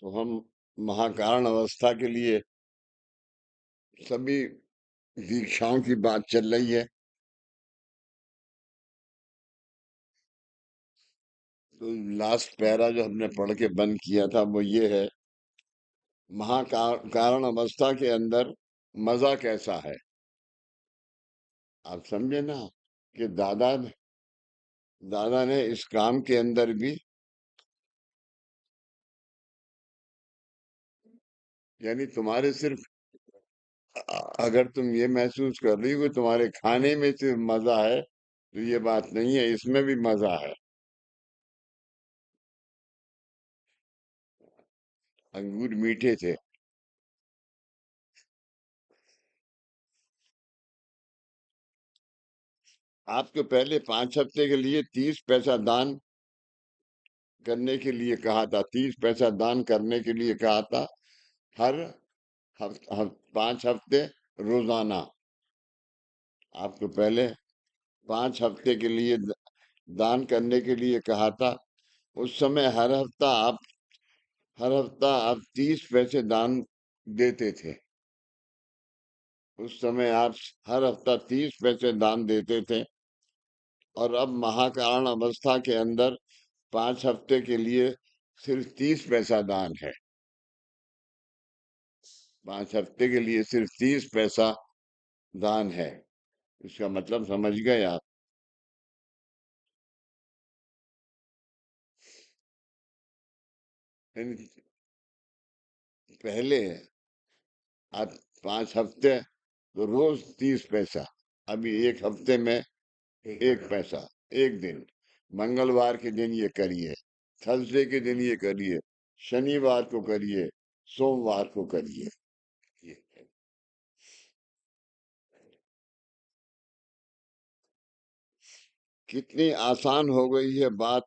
तो हम महाकारण अवस्था के लिए सभी दीक्षाओं की बात चल रही है। तो लास्ट पैरा जो हमने पढ़ के बंद किया था वो ये है, महाकारण अवस्था के अंदर मजा कैसा है। आप समझे ना कि दादा ने इस काम के अंदर भी, यानी तुम्हारे सिर्फ अगर तुम ये महसूस कर रही हो कि तुम्हारे खाने में सिर्फ मजा है, तो ये बात नहीं है, इसमें भी मजा है। अंगूर मीठे थे। आपको पहले 5 हफ्ते के लिए 30 पैसा दान करने के लिए कहा था, 30 पैसा दान करने के लिए कहा था। हर 5 हफ्ते रोजाना। आपको पहले 5 हफ्ते के लिए दान करने के लिए कहा था। उस समय हर हफ्ता आप 30 पैसे दान देते थे। उस समय आप हर हफ्ता 30 पैसे दान देते थे। और अब महाकारण अवस्था के अंदर 5 हफ्ते के लिए सिर्फ 30 पैसा दान है। 5 हफ्ते के लिए सिर्फ 30 पैसा दान है। इसका मतलब समझ गए आप। यानी पहले आप 5 हफ्ते तो रोज 30 पैसा, अभी एक हफ्ते में 1 पैसा। एक दिन, मंगलवार के दिन ये करिए, थर्सडे के दिन ये करिए, शनिवार को करिए, सोमवार को करिए। ये कितनी आसान हो गई है बात।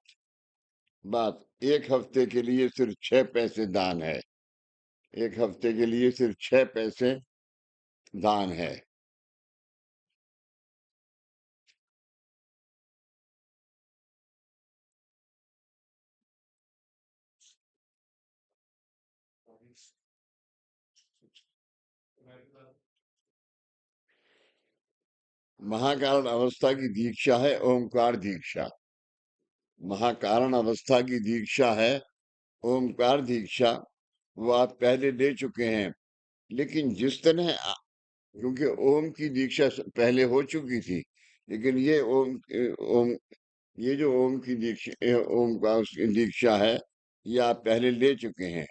एक हफ्ते के लिए सिर्फ 6 पैसे दान है। एक हफ्ते के लिए सिर्फ 6 पैसे दान है। महाकारण अवस्था की दीक्षा है ओमकार दीक्षा। महाकारण अवस्था की दीक्षा है ओमकार दीक्षा। वो आप पहले ले चुके हैं। लेकिन जिस तरह क्योंकि ओम की दीक्षा पहले हो चुकी थी, लेकिन ये ओम ये जो ओम की दीक्षा ओम का उसकी दीक्षा है, ये आप पहले ले चुके हैं।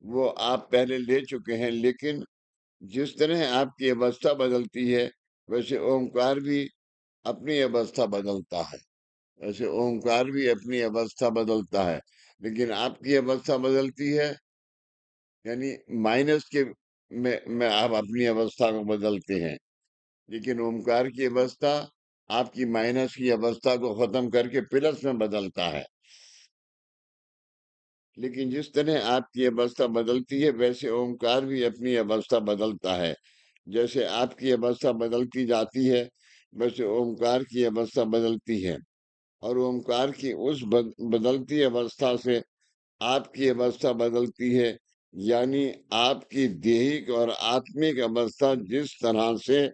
वो आप पहले ले चुके हैं, लेकिन जिस तरह आपकी अवस्था बदलती है, वैसे ओमकार भी अपनी अवस्था बदलता है। वैसे ओमकार भी अपनी अवस्था बदलता है। लेकिन आपकी अवस्था बदलती है, यानी माइनस के में आप अपनी अवस्था को बदलते हैं। लेकिन ओमकार की अवस्था आपकी माइनस की अवस्था को खत्म करके प्लस में बदलता है। लेकिन जिस तरह आपकी अवस्था बदलती है, वैसे ओमकार भी अपनी अवस्था बदलता है। जैसे आपकी अवस्था बदलती जाती है, वैसे ओमकार की अवस्था बदलती है। और ओमकार की उस बदलती अवस्था से आपकी अवस्था बदलती है। यानी आपकी देहिक और आत्मिक अवस्था जिस तरह से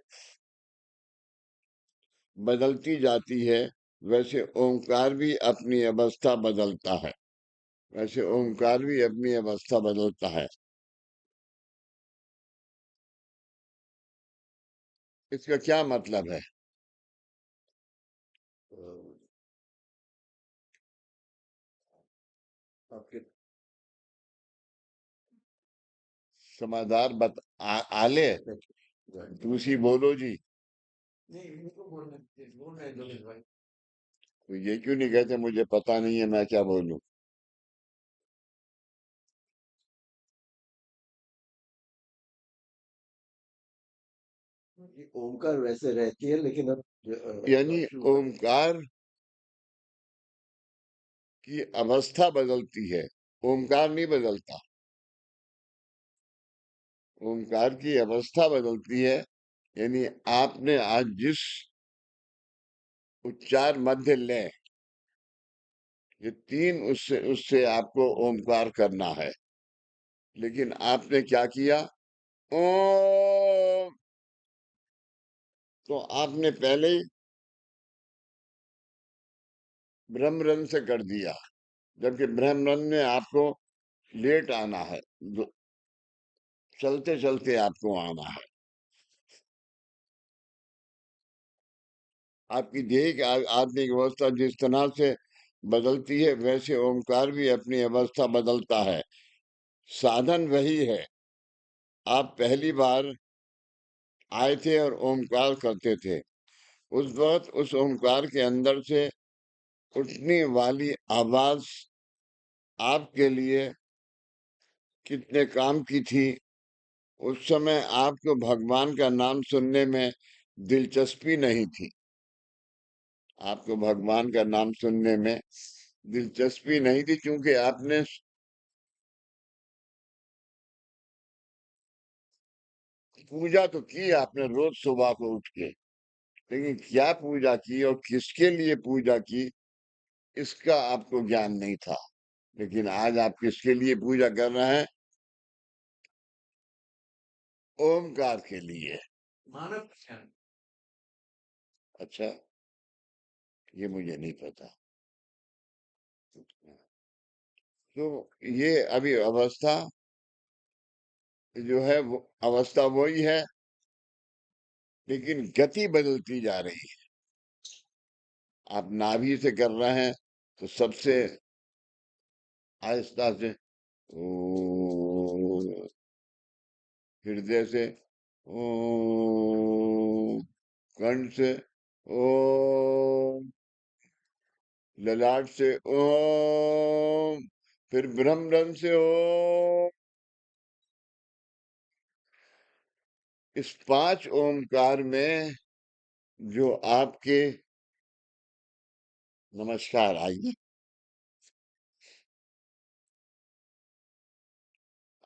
बदलती जाती है, वैसे ओमकार भी अपनी अवस्था बदलता है। वैसे ओमकार भी अपनी अवस्था बदलता है। इसका क्या मतलब है? आपके समाधान आले दूसरी बोलो जी। तो ये क्यों नहीं कहते मुझे पता नहीं है, मैं क्या बोलूं? ओमकार वैसे रहती है, लेकिन अब यानी ओमकार की अवस्था बदलती है, ओमकार नहीं बदलता। ओमकार की अवस्था बदलती है। यानी आपने आज जिस उच्चार मध्य लय ये तीन उससे उससे आपको ओमकार करना है। लेकिन आपने क्या किया? ओम। तो आपने पहले ही ब्रह्मरंध्र से कर दिया, जबकि ब्रह्मरंध्र में आपको लेट आना है, चलते चलते आपको आना है। आपकी देह की आत्मिक अवस्था जिस तरह से बदलती है, वैसे ओमकार भी अपनी अवस्था बदलता है। साधन वही है। आप पहली बार आए थे और ओमकार करते थे, उस वक्त उस ओमकार के अंदर से उठने वाली आवाज आपके लिए कितने काम की थी। उस समय आपको भगवान का नाम सुनने में दिलचस्पी नहीं थी। आपको भगवान का नाम सुनने में दिलचस्पी नहीं थी, क्योंकि आपने पूजा तो की आपने रोज सुबह को उठ के, लेकिन क्या पूजा की और किसके लिए पूजा की, इसका आपको ज्ञान नहीं था। लेकिन आज आप किसके लिए पूजा कर रहे हैं? ओमकार के लिए। मानव अच्छा, ये मुझे नहीं पता। तो ये अभी अवस्था जो है वो अवस्था वही है, लेकिन गति बदलती जा रही है। आप नाभि से कर रहे हैं तो सबसे आहिस्ता से ओ, हृदय से ओ, कंठ से ओ, ललाट से ओम, फिर ब्रह्मरंध्र से ओम। इस पांच ओमकार में जो आपके, नमस्कार, आइए।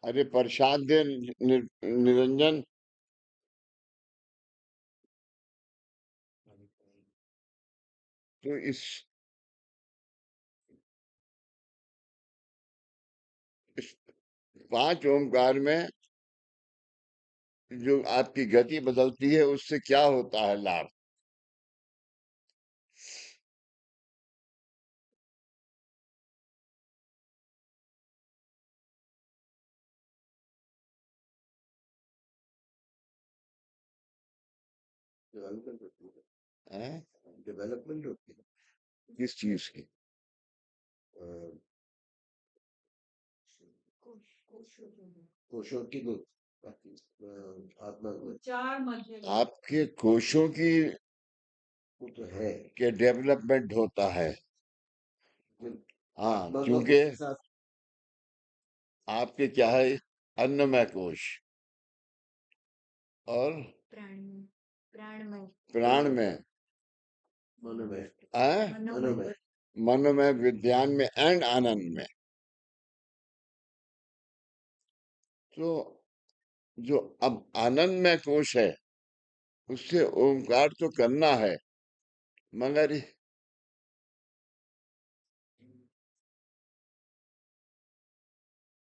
अरे प्रसाद दे निरंजन। तो इस पांच ओमकार में जो आपकी गति बदलती है, उससे क्या होता है लाभ? डेवलपमेंट होती हैं? है, डेवलपमेंट होती है। किस चीज की? अ, कोशों की जो आत्मा को आपके कोशों की वो तो है। के डेवलपमेंट होता है। लेकिन हाँ, आत्मा का क्योंकि उसके साथ आपके क्या है, अन्नमय कोश और प्राण में, मनोमय आ? मनोमय मनोमय, विज्ञान में एंड आनंद में। तो जो अब आनंदमय कोश है, उससे ओमकार तो करना है, मगर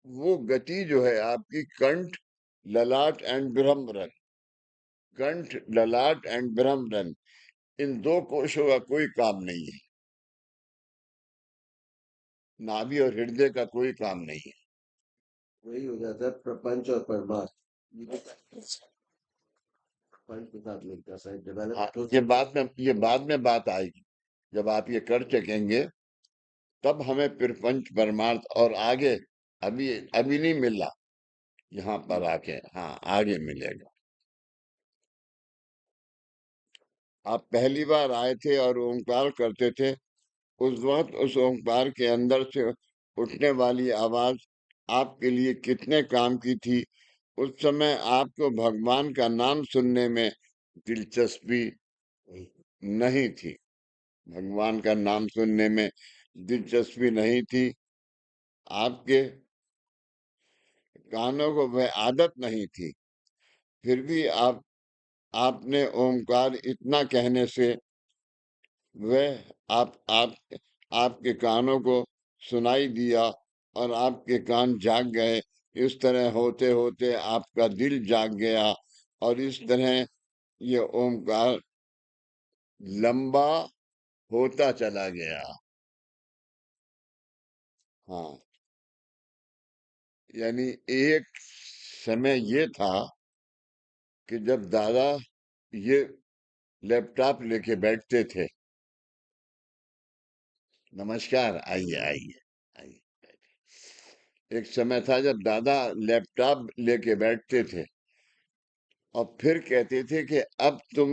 वो गति जो है आपकी कंठ, ललाट एंड ब्रह्मरंध्र, कंठ, ललाट एंड ब्रह्मरंध्र, इन दो कोशों का कोई काम नहीं है। नाभि और हृदय का कोई काम नहीं है। वही हो जाता है प्रपंच और परमार्थ। ये प्रपंच के साथ मिलता है, शायद हाँ, डेवलप हो सकता ये बाद में बात आएगी। जब आप ये कर सकेंगे, तब हमें फिर पंच परमार्थ और आगे, अभी अभी नहीं मिला, यहाँ पर आके, हाँ, आगे मिलेगा। आप पहली बार आए थे और ओंकार करते थे, उस वक्त उस ओंकार के अंदर से उठने वाली आवाज आपके लिए कितने काम की थी। उस समय आपको भगवान का नाम सुनने में दिलचस्पी है। नहीं थी। भगवान का नाम सुनने में दिलचस्पी नहीं थी। आपके कानों को वह आदत नहीं थी। फिर भी आपने ओमकार इतना कहने से वह आप आपके कानों को सुनाई दिया और आपके कान जाग गए। इस तरह होते होते आपका दिल जाग गया और इस तरह ये ओमकार लंबा होता चला गया। हाँ, यानी एक समय ये था कि जब दादा ये लैपटॉप लेके बैठते थे। नमस्कार, आइए आइए आइए। एक समय था जब दादा लैपटॉप लेके बैठते थे और फिर कहते थे कि अब तुम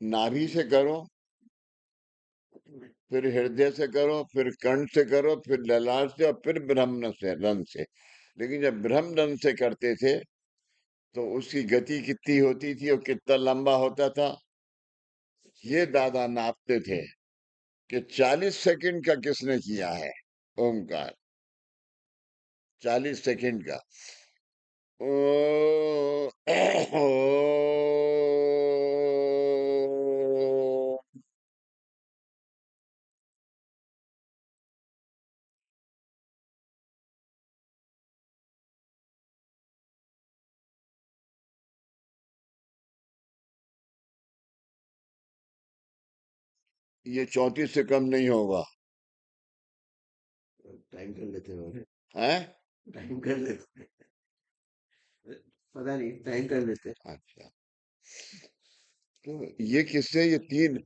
नाभि से करो, फिर हृदय से करो, फिर कंठ से करो, फिर ललाट से और फिर ब्रह्म से रंध से। लेकिन जब ब्रह्म रंध से करते थे तो उसकी गति कितनी होती थी और कितना लंबा होता था, ये दादा नापते थे कि 40 सेकंड का किसने किया है ओमकार। 40 सेकंड का। ओ, ये 34 से कम नहीं होगा। टाइम कर लेते हैं। है? टाइम कर लेते हैं। पता नहीं, टाइम कर लेते हैं। अच्छा, तो ये किससे, ये तीन।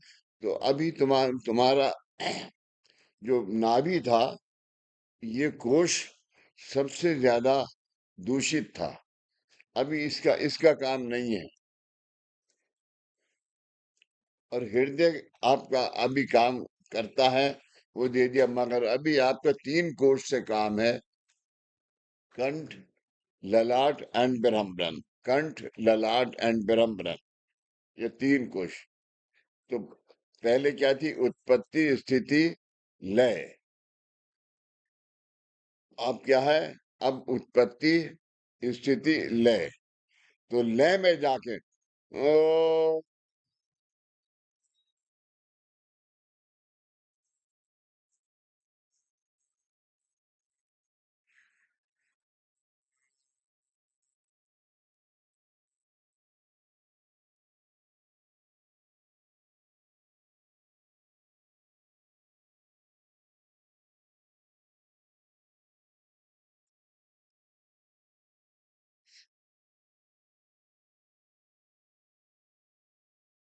तो अभी तुम्हारा जो नाभि था, ये कोश सबसे ज्यादा दूषित था। अभी इसका इसका काम नहीं है। और हृदय आपका अभी काम करता है, वो दे दिया, मगर अभी आपका 3 कोष से काम है। कंठ, ललाट एंड ब्रह्मरंध्र। कंठ, ललाट एंड ब्रह्मरंध्र, ये 3 कोष। तो पहले क्या थी? उत्पत्ति, स्थिति, लय। अब क्या है? अब उत्पत्ति, स्थिति, लय। तो लय में जाके ओ,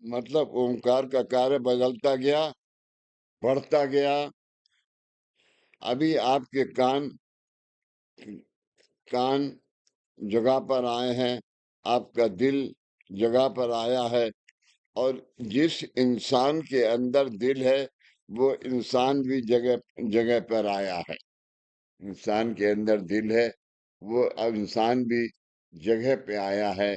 मतलब ओंकार का कार्य बदलता गया, बढ़ता गया। अभी आपके कान कान जगह पर आए हैं, आपका दिल जगह पर आया है। और जिस इंसान के अंदर दिल है, वो इंसान भी जगह जगह पर आया है। इंसान के अंदर दिल है, वो अब इंसान भी जगह पे आया है।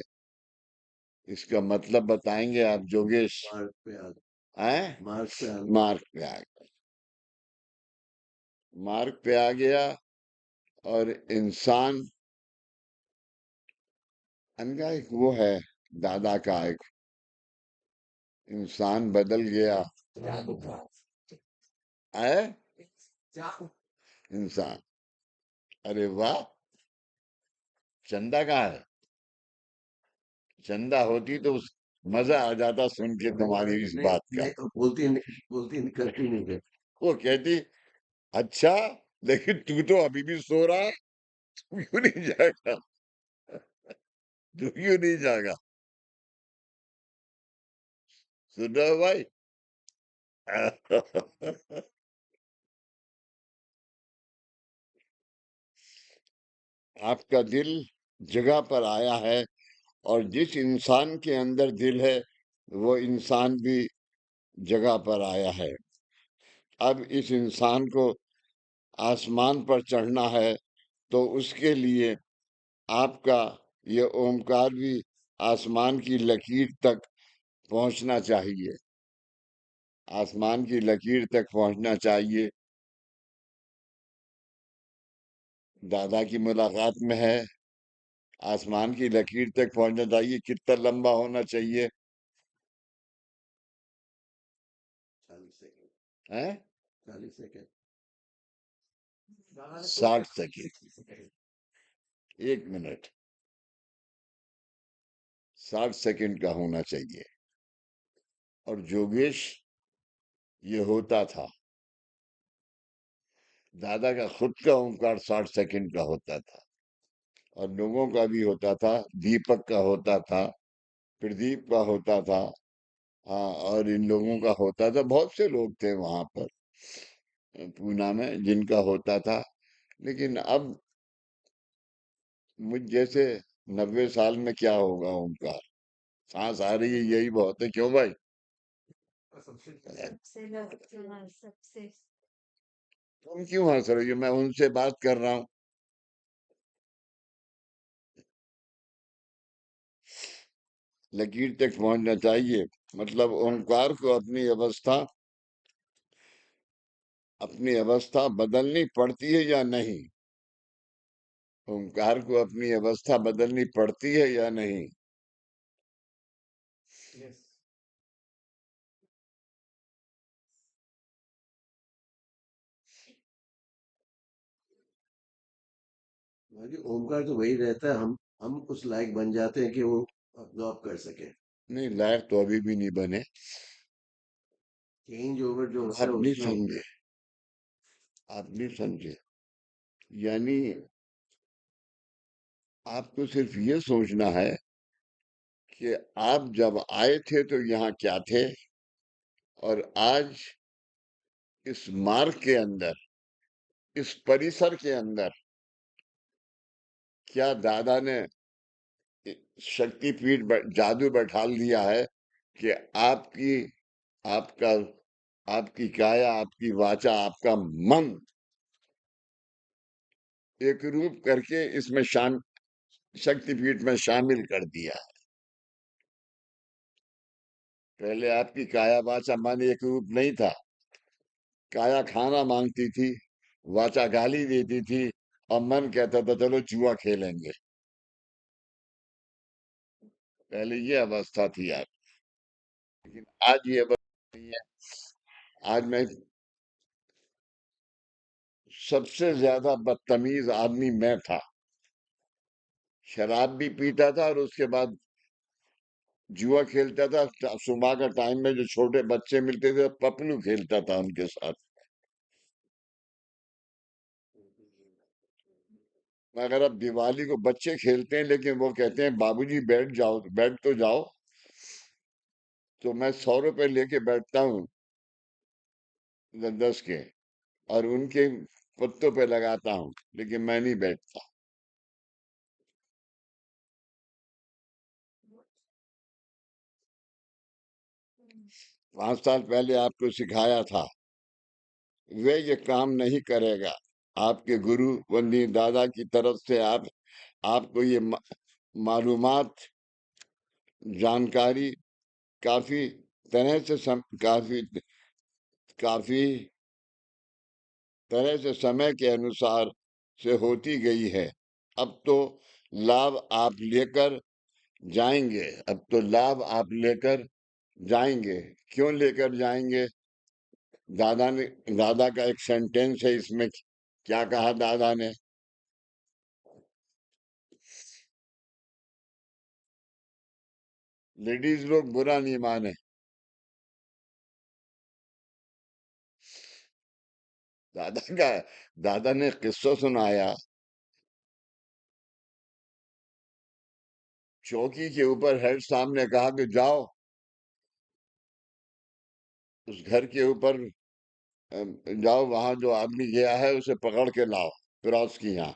इसका मतलब बताएंगे आप जोगेश? मार्ग पे आ हैं? मार्ग पे आ मार्ग पे आ गया। मार्ग पे आ गया और इंसान अनका एक वो है, दादा का एक इंसान बदल गया है। इंसान, अरे वाह, चंदा कहाँ है? चंदा होती तो मजा आ जाता सुन के तुम्हारी इस नहीं बात का। नहीं, बोलती नहीं, करती नहीं है। वो कहती, अच्छा, लेकिन तू तो अभी भी सो रहा है, तू क्यों नहीं जाएगा? तू क्यों नहीं जाएगा? सुन रहे हो भाई? आपका दिल जगह पर आया है और जिस इंसान के अंदर दिल है, वो इंसान भी जगह पर आया है। अब इस इंसान को आसमान पर चढ़ना है, तो उसके लिए आपका ये ओमकार भी आसमान की लकीर तक पहुंचना चाहिए। आसमान की लकीर तक पहुंचना चाहिए। दादा की मुलाकात में है, आसमान की लकीर तक पहुंचना चाहिए। कितना लंबा होना चाहिए? 40 सेकंड। हैं? 40 सेकेंड। 60 सेकेंड। 1 मिनट 60 सेकेंड का होना चाहिए। और जोगेश, ये होता था। दादा का खुद का ओंकार 60 सेकेंड का होता था, और लोगों का भी होता था। दीपक का होता था, प्रदीप का होता था। हाँ, और इन लोगों का होता था। बहुत से लोग थे वहां पर पूना में जिनका होता था। लेकिन अब मुझ जैसे 90 साल में क्या होगा ओंकार। सांस आ रही है, यही बहुत है। क्यों भाई? सबसे हाँ, सबसे तुम क्यों हंस रही हो? मैं उनसे बात कर रहा हूँ। लकीर तक पहुंचना चाहिए। मतलब ओंकार को अपनी अवस्था बदलनी पड़ती है या नहीं? ओंकार को अपनी अवस्था बदलनी पड़ती है या नहीं? यस। बाकी ओमकार तो वही रहता है, हम उस लायक बन जाते हैं कि वो अब्जॉर्ब कर सके। नहीं, लायक तो अभी भी नहीं बने। चेंज ओवर जो होता है आप नहीं उसमें समझे, आप नहीं समझे। यानी आपको सिर्फ ये सोचना है कि आप जब आए थे तो यहाँ क्या थे, और आज इस मार्ग के अंदर, इस परिसर के अंदर क्या दादा ने शक्तिपीठ जादू बैठाल दिया है कि आपकी आपका आपकी काया, आपकी वाचा, आपका मन एक रूप करके इसमें शक्तिपीठ में शामिल कर दिया। पहले आपकी काया वाचा मन एक रूप नहीं था। काया खाना मांगती थी, वाचा गाली देती थी, और मन कहता था चलो जुआ खेलेंगे। पहले ये अवस्था थी आप। लेकिन आज ये अवस्था नहीं है। आज मैं सबसे ज्यादा बदतमीज आदमी मैं था। शराब भी पीता था, और उसके बाद जुआ खेलता था। सुबह का टाइम में जो छोटे बच्चे मिलते थे, पपलू खेलता था उनके साथ। मगर अब दिवाली को बच्चे खेलते हैं, लेकिन वो कहते हैं बाबूजी बैठ जाओ, बैठ तो जाओ। तो मैं 100 रुपए लेके बैठता हूँ, 10 के, और उनके पत्तों पे लगाता हूँ, लेकिन मैं नहीं बैठता। 5 साल पहले आपको सिखाया था, वे ये काम नहीं करेगा। आपके गुरु वंदनीय दादा की तरफ से आपको ये मालूमात, जानकारी काफी तरह से काफी तरह से समय के अनुसार से होती गई है। अब तो लाभ आप लेकर जाएंगे। अब तो लाभ आप लेकर जाएंगे। क्यों लेकर जाएंगे? दादा का एक सेंटेंस है इसमें। क्या कहा दादा ने? लेडीज लोग बुरा नहीं माने। दादा का दादा ने किस्सा सुनाया। चौकी के ऊपर हेड साहब ने कहा कि जाओ उस घर के ऊपर, जाओ, वहां जो आदमी गया है उसे पकड़ के लाओ, क्रॉस की यहाँ।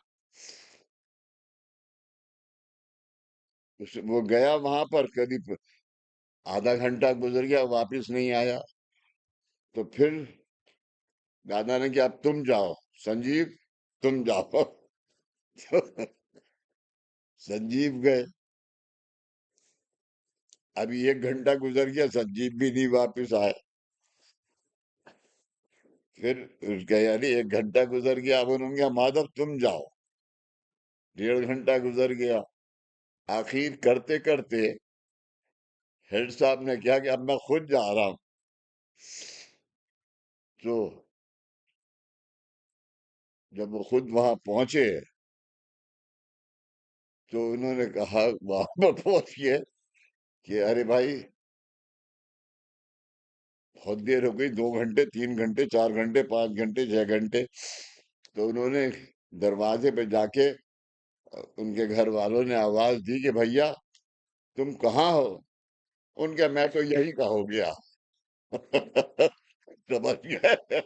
वो गया वहां पर, करीब आधा घंटा गुजर गया, वापस नहीं आया। तो फिर दादा ने कहा अब तुम जाओ, संजीव, तुम जाओ। तो संजीव गए। अभी 1 घंटा गुजर गया, संजीव भी नहीं वापस आए। फिर उसका यानी 1 घंटा गुजर गया। अब उन्होंने कहा माधव तुम जाओ। 1.5 घंटा गुजर गया। आखिर करते करते हेड साहब ने कहा कि अब मैं खुद जा रहा हूं। तो जब वो खुद वहां पहुंचे तो उन्होंने कहा वहां पर पहुंच के कि अरे भाई बहुत देर हो गई, 2 घंटे 3 घंटे 4 घंटे 5 घंटे 6 घंटे। तो उन्होंने दरवाजे पे जाके उनके घर वालों ने आवाज दी कि भैया तुम कहाँ हो? उनका मैं तो यही का हो गया। समझ गए?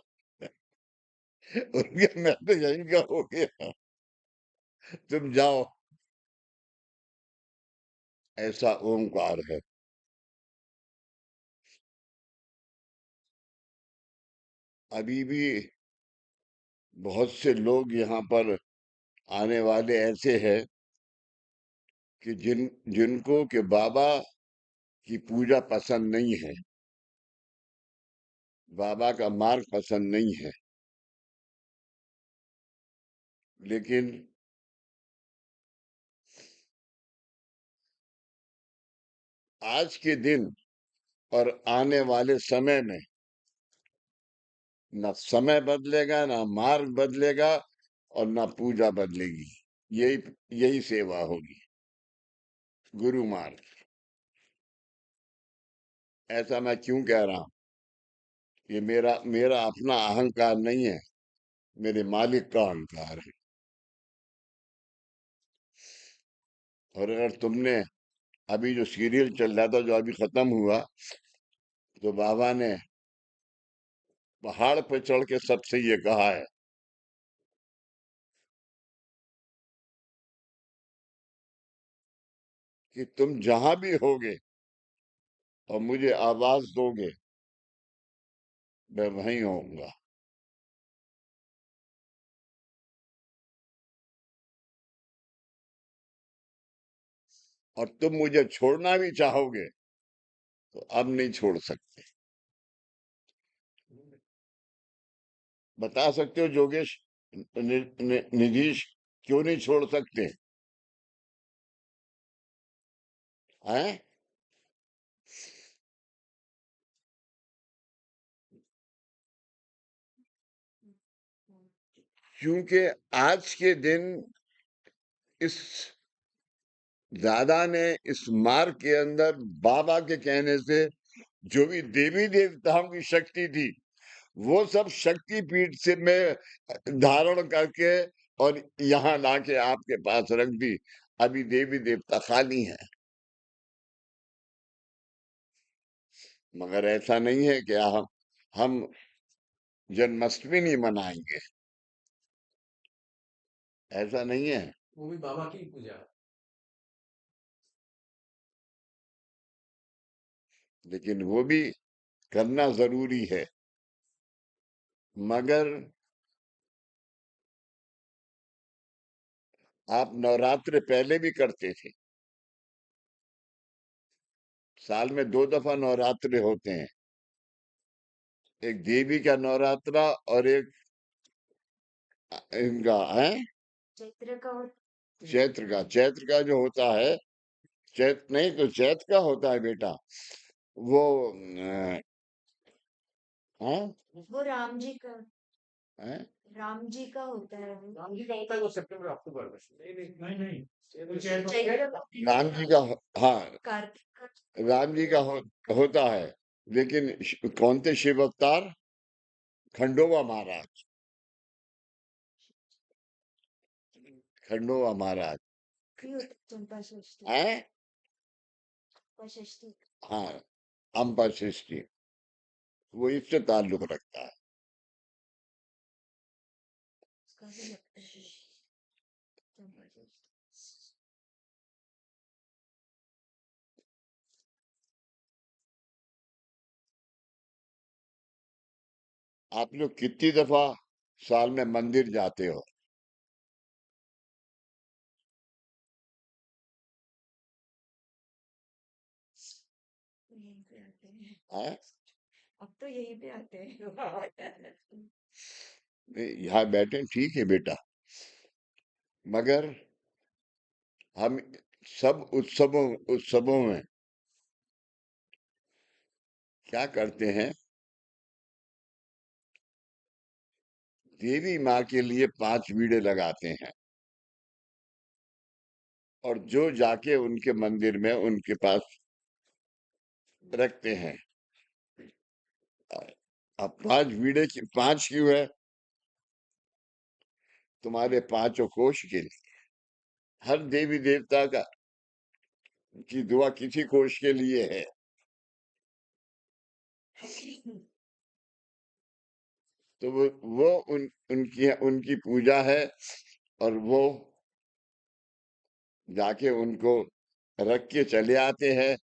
उनका मैं तो यही का हो गया, तुम जाओ। ऐसा ओंकार है। अभी भी बहुत से लोग यहाँ पर आने वाले ऐसे हैं कि जिनको कि बाबा की पूजा पसंद नहीं है, बाबा का मार्ग पसंद नहीं है। लेकिन आज के दिन और आने वाले समय में ना समय बदलेगा, ना मार्ग बदलेगा और ना पूजा बदलेगी। यही यही सेवा होगी, गुरु मार्ग। ऐसा मैं क्यों कह रहा हूं? ये मेरा मेरा अपना अहंकार नहीं है, मेरे मालिक का अहंकार है। और अगर तुमने अभी जो सीरियल चल रहा था, जो अभी खत्म हुआ, तो बाबा ने पहाड़ पे चढ़ के सबसे ये कहा है कि तुम जहां भी होगे और मुझे आवाज दोगे, मैं वहीं होऊंगा। और तुम मुझे छोड़ना भी चाहोगे तो अब नहीं छोड़ सकते। बता सकते हो जोगेश, निधीश, क्यों नहीं छोड़ सकते हैं? क्योंकि आज के दिन इस दादा ने इस मार्ग के अंदर बाबा के कहने से जो भी देवी देवताओं की शक्ति थी, वो सब शक्ति पीठ से मैं धारण करके और यहाँ लाके आपके पास रख दी। अभी देवी देवता खाली हैं। मगर ऐसा नहीं है कि हम जन्माष्टमी नहीं मनाएंगे, ऐसा नहीं है। वो भी बाबा की पूजा। लेकिन वो भी करना जरूरी है। मगर आप नवरात्र पहले भी करते थे। साल में 2 दफा नवरात्र होते हैं, एक देवी का नवरात्रा और एक इनका है चैत्र का और चैत्र का। चैत्र का जो होता है, चैत्र नहीं तो चैत्र का होता है बेटा, वो हाँ वो राम जी का, है, राम जी का होता है वो। राम जी का होता है वो सितंबर अक्टूबर में। नहीं नहीं ये तो चैत्र चैत्र का, राम जी का हाँ, कार्तिक का। राम जी का होता है। लेकिन कौन थे शिव अवतार? खंडोबा महाराज, खंडोबा महाराज फिर चंपा षष्ठी, है। चंपा षष्ठी हाँ, अम्बा सृष्टि, वो इससे ताल्लुक रखता है। उसका भी लगता है चंपा षष्ठी। आप लोग कितनी दफा साल में मंदिर जाते हो? तो यहीं पे आते हैं, हैं? अब तो यहीं पे आते हैं। नहीं, यहाँ बैठे ठीक है बेटा, मगर हम सब उत्सवों उत्सवों में क्या करते हैं देवी माँ के लिए 5 बीड़े लगाते हैं और जो जाके उनके मंदिर में उनके पास रखते हैं। अब 5 बीड़े की 5 क्यों है? तुम्हारे पांचों कोष के लिए। हर देवी देवता का की दुआ किसी कोष के लिए है। तो वो उनकी उनकी पूजा है और वो जाके उनको रख के चले आते हैं।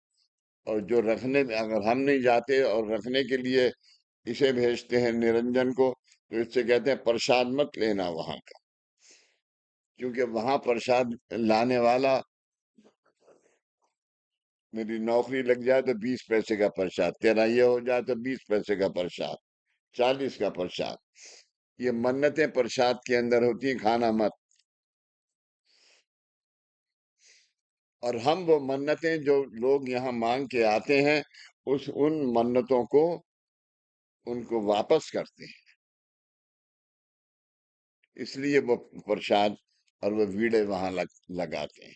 और जो रखने में अगर हम नहीं जाते और रखने के लिए इसे भेजते हैं निरंजन को, तो इससे कहते हैं प्रसाद मत लेना वहां का, क्योंकि वहां प्रसाद लाने वाला, मेरी नौकरी लग जाए तो 20 पैसे का प्रसाद, तेरा ये हो जाए तो 20 पैसे का प्रसाद, 40 का प्रसाद। ये मन्नतें प्रसाद के अंदर होती हैं, खाना मत। और हम वो मन्नतें जो लोग यहाँ मांग के आते हैं, उन मन्नतों को उनको वापस करते हैं। इसलिए वो प्रसाद और वो वीड़े वहां लगाते हैं।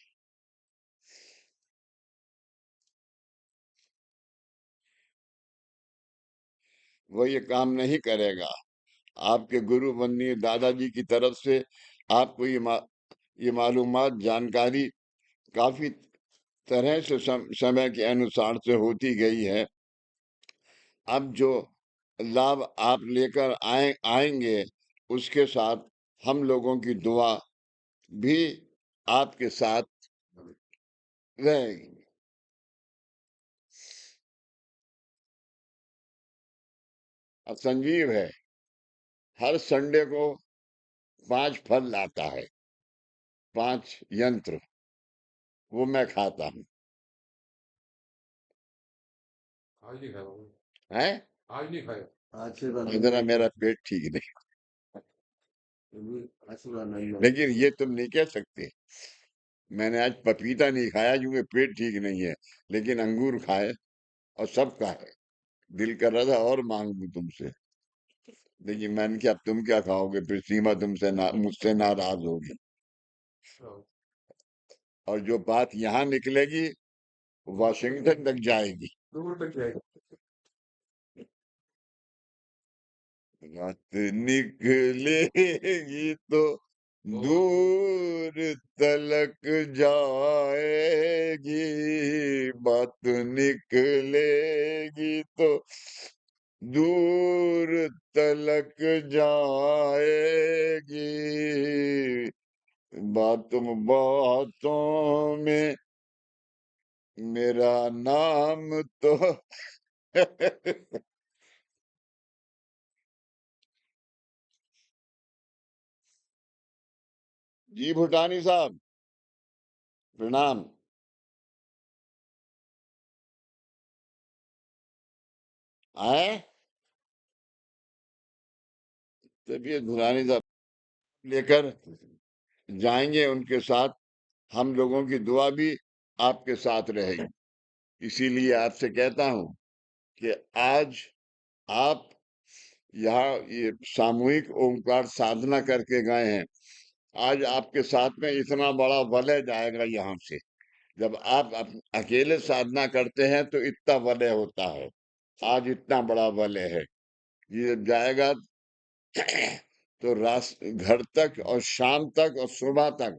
वो ये काम नहीं करेगा। आपके गुरु वंदनीय दादाजी की तरफ से आपको ये मालूमात जानकारी काफी तरह से समय के अनुसार से होती गई है। अब जो लाभ आप लेकर आएंगे, उसके साथ हम लोगों की दुआ भी आपके साथ रहेगी। अब संजीव है, हर संडे को 5 फल लाता है, 5 यंत्र, वो मैं खाता हूँ। आज नहीं खाया बाबू, है आज नहीं खाया। आज से बंद इधर मेरा पेट ठीक नहीं। आज से बंद नहीं लेकिन ये तुम नहीं कह सकते मैंने आज पपीता नहीं खाया क्योंकि पेट ठीक नहीं है, लेकिन अंगूर खाए और सब खाए। दिल कर रहा था और मांगू तुमसे, लेकिन मैंने क्या, अब तुम क्या खाओगे? फिर सीमा तुमसे मुझसे नाराज होगी। और जो बात यहाँ निकलेगी वाशिंगटन तक जाएगी। दूर तक जाएगा। बात निकलेगी तो बहुत दूर तलक जाएगी। बात निकलेगी तो दूर तलक जाएगी। बातों बातों में मेरा नाम तो जी भूटानी साहब, प्रणाम। आए तबीयत भूटानी साहब लेकर जाएंगे, उनके साथ हम लोगों की दुआ भी आपके साथ रहेगी। इसीलिए आपसे कहता हूं कि आज आप यहाँ ये सामूहिक ओंकार साधना करके गए हैं। आज आपके साथ में इतना बड़ा वलय जाएगा यहाँ से। जब आप अकेले साधना करते हैं तो इतना वलय होता है, आज इतना बड़ा वलय है। ये जब जाएगा तो घर तक और शाम तक और सुबह तक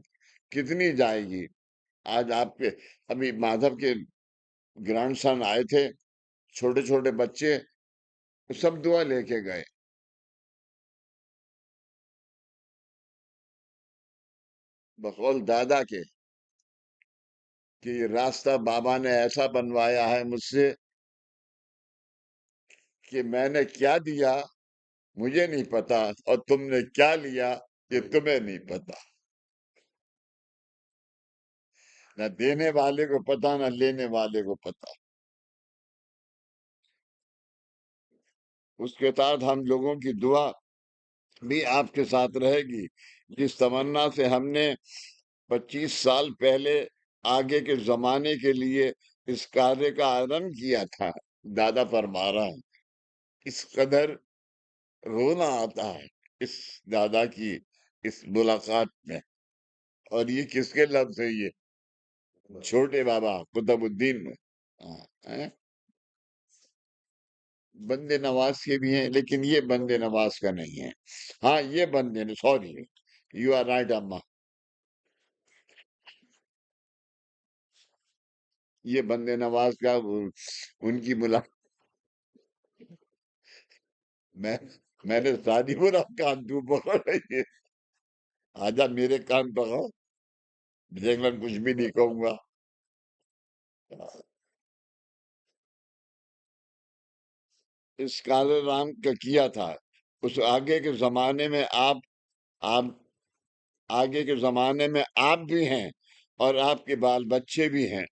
कितनी जाएगी। आज आपके अभी माधव के ग्रैंडसन आए थे, छोटे छोटे बच्चे, सब दुआ लेके गए। बकौल दादा के कि ये रास्ता बाबा ने ऐसा बनवाया है मुझसे कि मैंने क्या दिया मुझे नहीं पता, और तुमने क्या लिया ये तुम्हें नहीं पता। न देने वाले को पता, न लेने वाले को पता। उसके साथ हम लोगों की दुआ भी आपके साथ रहेगी। जिस तमन्ना से हमने 25 साल पहले आगे के जमाने के लिए इस कार्य का आरंभ किया था, दादा फरमा रहा है, इस कदर रोना आता है इस दादा की इस मुलाकात में। और ये किसके लफ्ज है ये? छोटे बाबा कुतुबुद्दीन। हैं? बंदे नवाज के भी हैं, लेकिन ये बंदे नवाज का नहीं है। हाँ, ये बंदे, सॉरी, यू आर राइट अम्मा, ये बंदे नवाज का उनकी मुलाकात। मैं मैंने शादी बोला, कान तू पकड़ रही है। आजा मेरे कान पकड़, देखना कुछ भी नहीं कहूंगा। इस काले राम का किया था। उस आगे के जमाने में आप आगे के जमाने में आप भी हैं, और आपके बाल बच्चे भी हैं।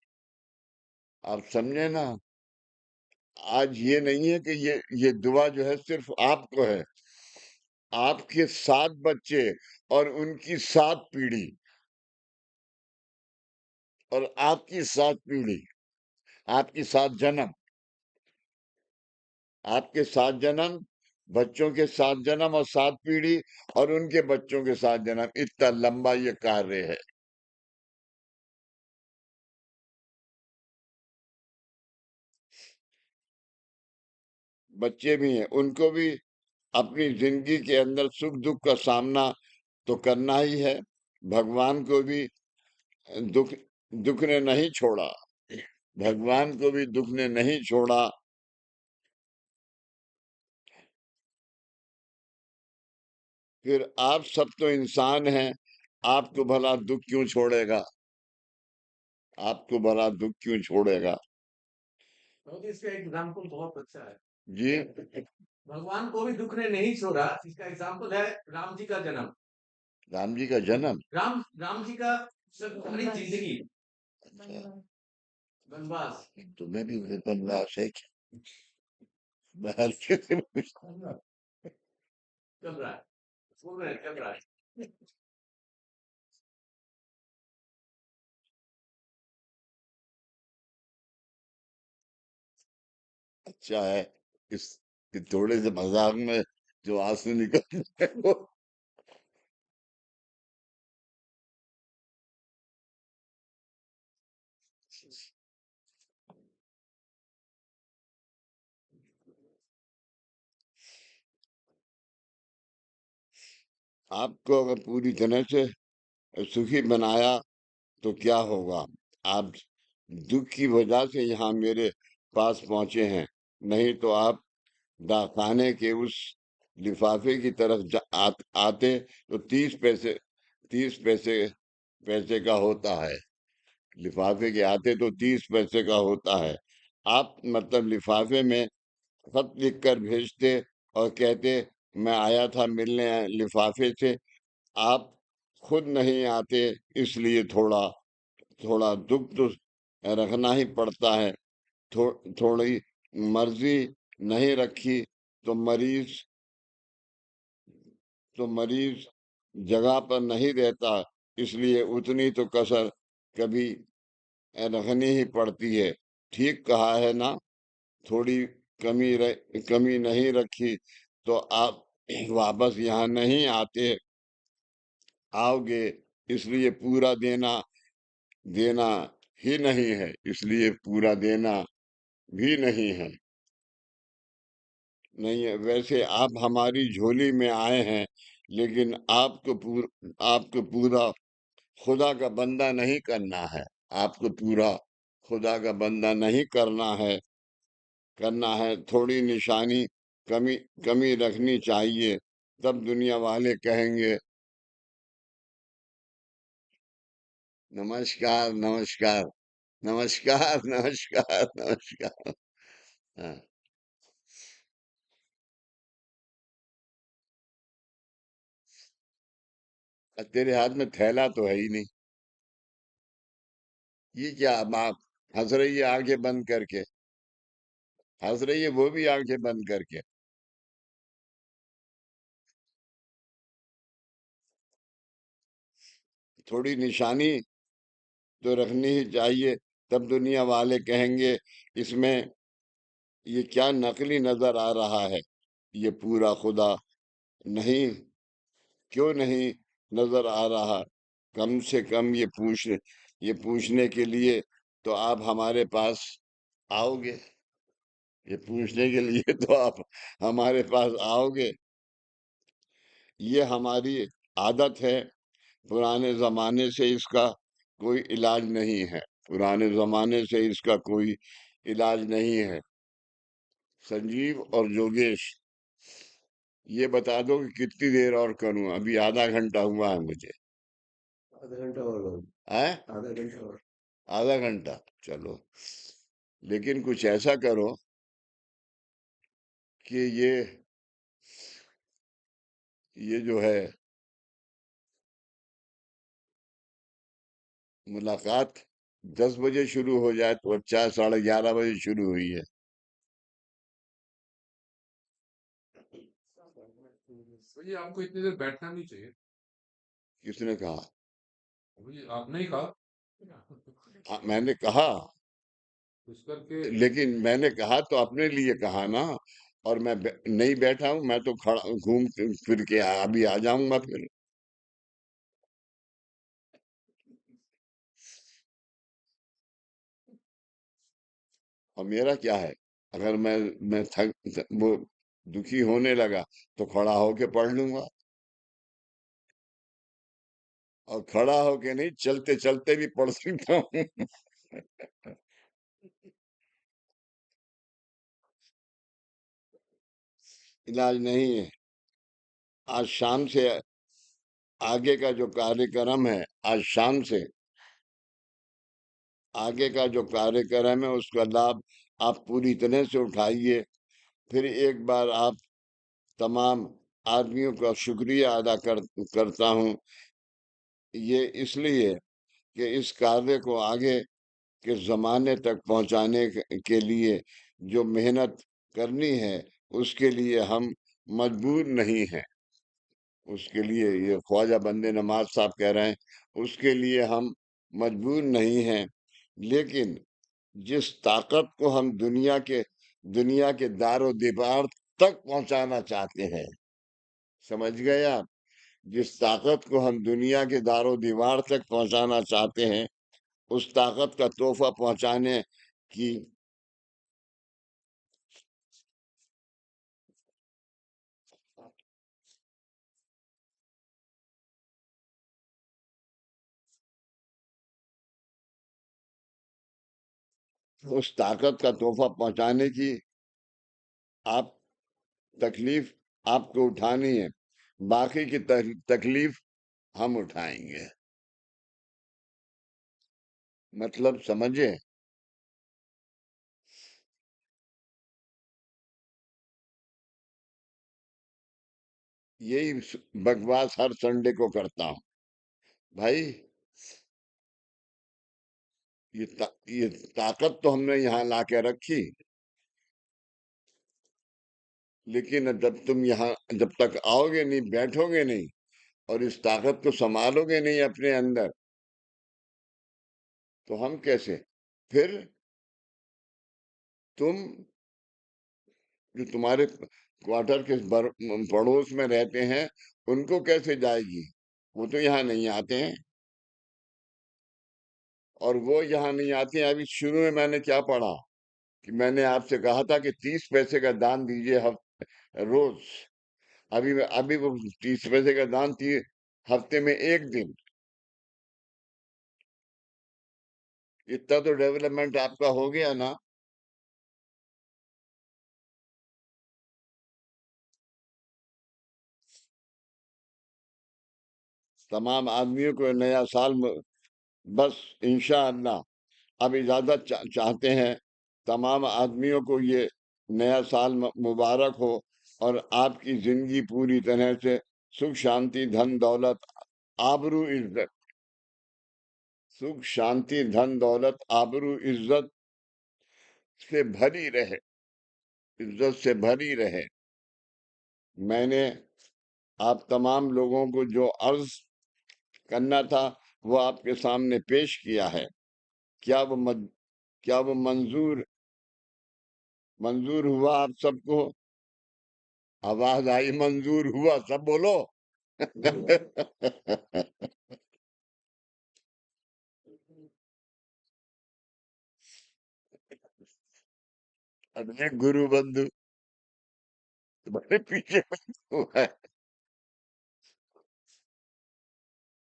आप समझे ना? आज ये नहीं है कि ये दुआ जो है सिर्फ आपको है, आपके 7 बच्चे और उनकी 7 पीढ़ी, और आपकी 7 पीढ़ी, आपकी 7 जन्म, आपके 7 जन्म, बच्चों के 7 जन्म और 7 पीढ़ी, और उनके बच्चों के 7 जन्म। इतना लंबा ये कार्य है। बच्चे भी हैं, उनको भी अपनी जिंदगी के अंदर सुख दुख का सामना तो करना ही है। भगवान को भी दुख दुख ने नहीं छोड़ा, भगवान को भी दुख ने नहीं छोड़ा। फिर आप सब तो इंसान हैं, आपको भला दुख क्यों छोड़ेगा? आपको भला दुख क्यों छोड़ेगा? तो इसका एग्जाम्पल बहुत अच्छा है। जी। भगवान को भी दुख ने नहीं छोड़ा, इसका एग्जाम्पल है राम जी का जन्म। राम जी का जन्म। राम जी का सारी जिंदगी अच्छा, वनवास। तुम्हें भी वनवास है क्या? मैं हल्के से चल रहा है, सुन रहे हैं, चल रहा है। अच्छा है। इस थोड़े से मजाक में जो आंसू निकल रहे हैं, वो आपको अगर पूरी तरह से सुखी बनाया तो क्या होगा? आप दुख की वजह से यहाँ मेरे पास पहुंचे हैं, नहीं तो आप डाकखाने के उस लिफाफे की तरफ आते तो 30 पैसे, 30 पैसे पैसे का होता है। लिफाफे के आते तो 30 पैसे का होता है। आप मतलब लिफाफे में खत लिख कर भेजते और कहते मैं आया था मिलने लिफाफे से। आप खुद नहीं आते, इसलिए थोड़ा थोड़ा दुख तो रखना ही पड़ता है। थोड़ी मर्जी नहीं रखी तो मरीज जगह पर नहीं रहता, इसलिए उतनी तो कसर कभी रखनी ही पड़ती है। ठीक कहा है ना? थोड़ी कमी नहीं रखी तो आप वापस यहाँ नहीं आते, आओगे, इसलिए पूरा देना देना ही नहीं है, इसलिए पूरा देना भी नहीं है। नहीं है, वैसे आप हमारी झोली में आए हैं, लेकिन आपको पूरा खुदा का बंदा नहीं करना है। आपको पूरा खुदा का बंदा नहीं करना है। थोड़ी निशानी कमी कमी रखनी चाहिए, तब दुनिया वाले कहेंगे नमस्कार, नमस्कार, नमस्कार, नमस्कार, नमस्कार। हाँ, तेरे हाथ में थैला तो है ही नहीं। ये क्या? अब आप हंस रही है आंखें बंद करके, हंस रही है वो भी आंखें बंद करके। थोड़ी निशानी तो रखनी ही चाहिए, तब दुनिया वाले कहेंगे इसमें ये क्या नकली नजर आ रहा है, ये पूरा खुदा नहीं। क्यों नहीं नजर आ रहा? कम से कम ये पूछने के लिए तो आप हमारे पास आओगे। ये पूछने के लिए तो आप हमारे पास आओगे। ये हमारी आदत है। पुराने जमाने से इसका कोई इलाज नहीं है। पुराने जमाने से इसका कोई इलाज नहीं है। संजीव और योगेश, ये बता दो कि कितनी देर और करूं? अभी आधा घंटा हुआ है मुझे। आधा घंटा और करो, है आधा घंटा और। आधा घंटा, चलो। लेकिन कुछ ऐसा करो कि ये जो है मुलाकात 10 बजे शुरू हो जाए तो अच्छा, 11:30 बजे शुरू हुई है। तो ये आपको इतनी देर बैठना नहीं चाहिए। किसने कहा? अभी आपने ही कहा। मैंने कहा, इस करके लेकिन मैंने कहा तो अपने लिए कहा ना। और मैं नहीं बैठा हूं, मैं तो खड़ा घूम फिर के अभी आ जाऊंगा फिर। और मेरा क्या है? अगर मैं वो दुखी होने लगा तो खड़ा होके पढ़ लूंगा। और खड़ा होके नहीं, चलते चलते भी पढ़ सकता हूँ। इलाज नहीं है। आज शाम से आगे का जो कार्यक्रम है, आज शाम से आगे का जो कार्यक्रम है उसका लाभ आप पूरी तरह से उठाइए। फिर एक बार आप तमाम आदमियों का शुक्रिया अदा करता हूँ। ये इसलिए कि इस कार्य को आगे के जमाने तक पहुंचाने के लिए जो मेहनत करनी है, उसके लिए हम मजबूर नहीं हैं। उसके लिए, ये ख्वाजा बंदे नवाज साहब कह रहे हैं, उसके लिए हम मजबूर नहीं हैं। लेकिन जिस ताकत को हम दुनिया के दारो दीवार तक पहुंचाना चाहते हैं, समझ गए आप? जिस ताकत को हम दुनिया के दारो दीवार तक पहुंचाना चाहते हैं, उस ताकत का तोहफा पहुंचाने की उस ताकत का तोहफा पहुंचाने की आप तकलीफ आपको उठानी है। बाकी की तकलीफ हम उठाएंगे। मतलब समझे? यही बकवास हर संडे को करता हूं भाई। ये ताकत तो हमने यहाँ ला के रखी, लेकिन जब तक आओगे नहीं, बैठोगे नहीं और इस ताकत को संभालोगे नहीं अपने अंदर, तो हम कैसे? फिर तुम जो तुम्हारे क्वार्टर के पड़ोस में रहते हैं, उनको कैसे जाएगी? वो तो यहाँ नहीं आते हैं। और वो यहाँ नहीं आते हैं। अभी शुरू में मैंने क्या पढ़ा कि मैंने आपसे कहा था कि 30 पैसे का दान दीजिए रोज। अभी वो 30 पैसे का दान हफ्ते में एक दिन। इतना तो डेवलपमेंट आपका हो गया ना। तमाम आदमियों को नया साल बस इंशाअल्लाह अब इजाजत चाहते हैं। तमाम आदमियों को ये नया साल मुबारक हो और आपकी जिंदगी पूरी तरह से सुख शांति धन दौलत आबरू इज्जत, सुख शांति धन दौलत आबरू इज्जत से भरी रहे, इज्जत से भरी रहे। मैंने आप तमाम लोगों को जो अर्ज करना था वो आपके सामने पेश किया है। क्या वो मज, क्या वो मंजूर हुआ आप सबको? आवाज आई मंजूर हुआ? सब बोलो। अरे गुरु बंधु तुम्हारे पीछे हुआ है।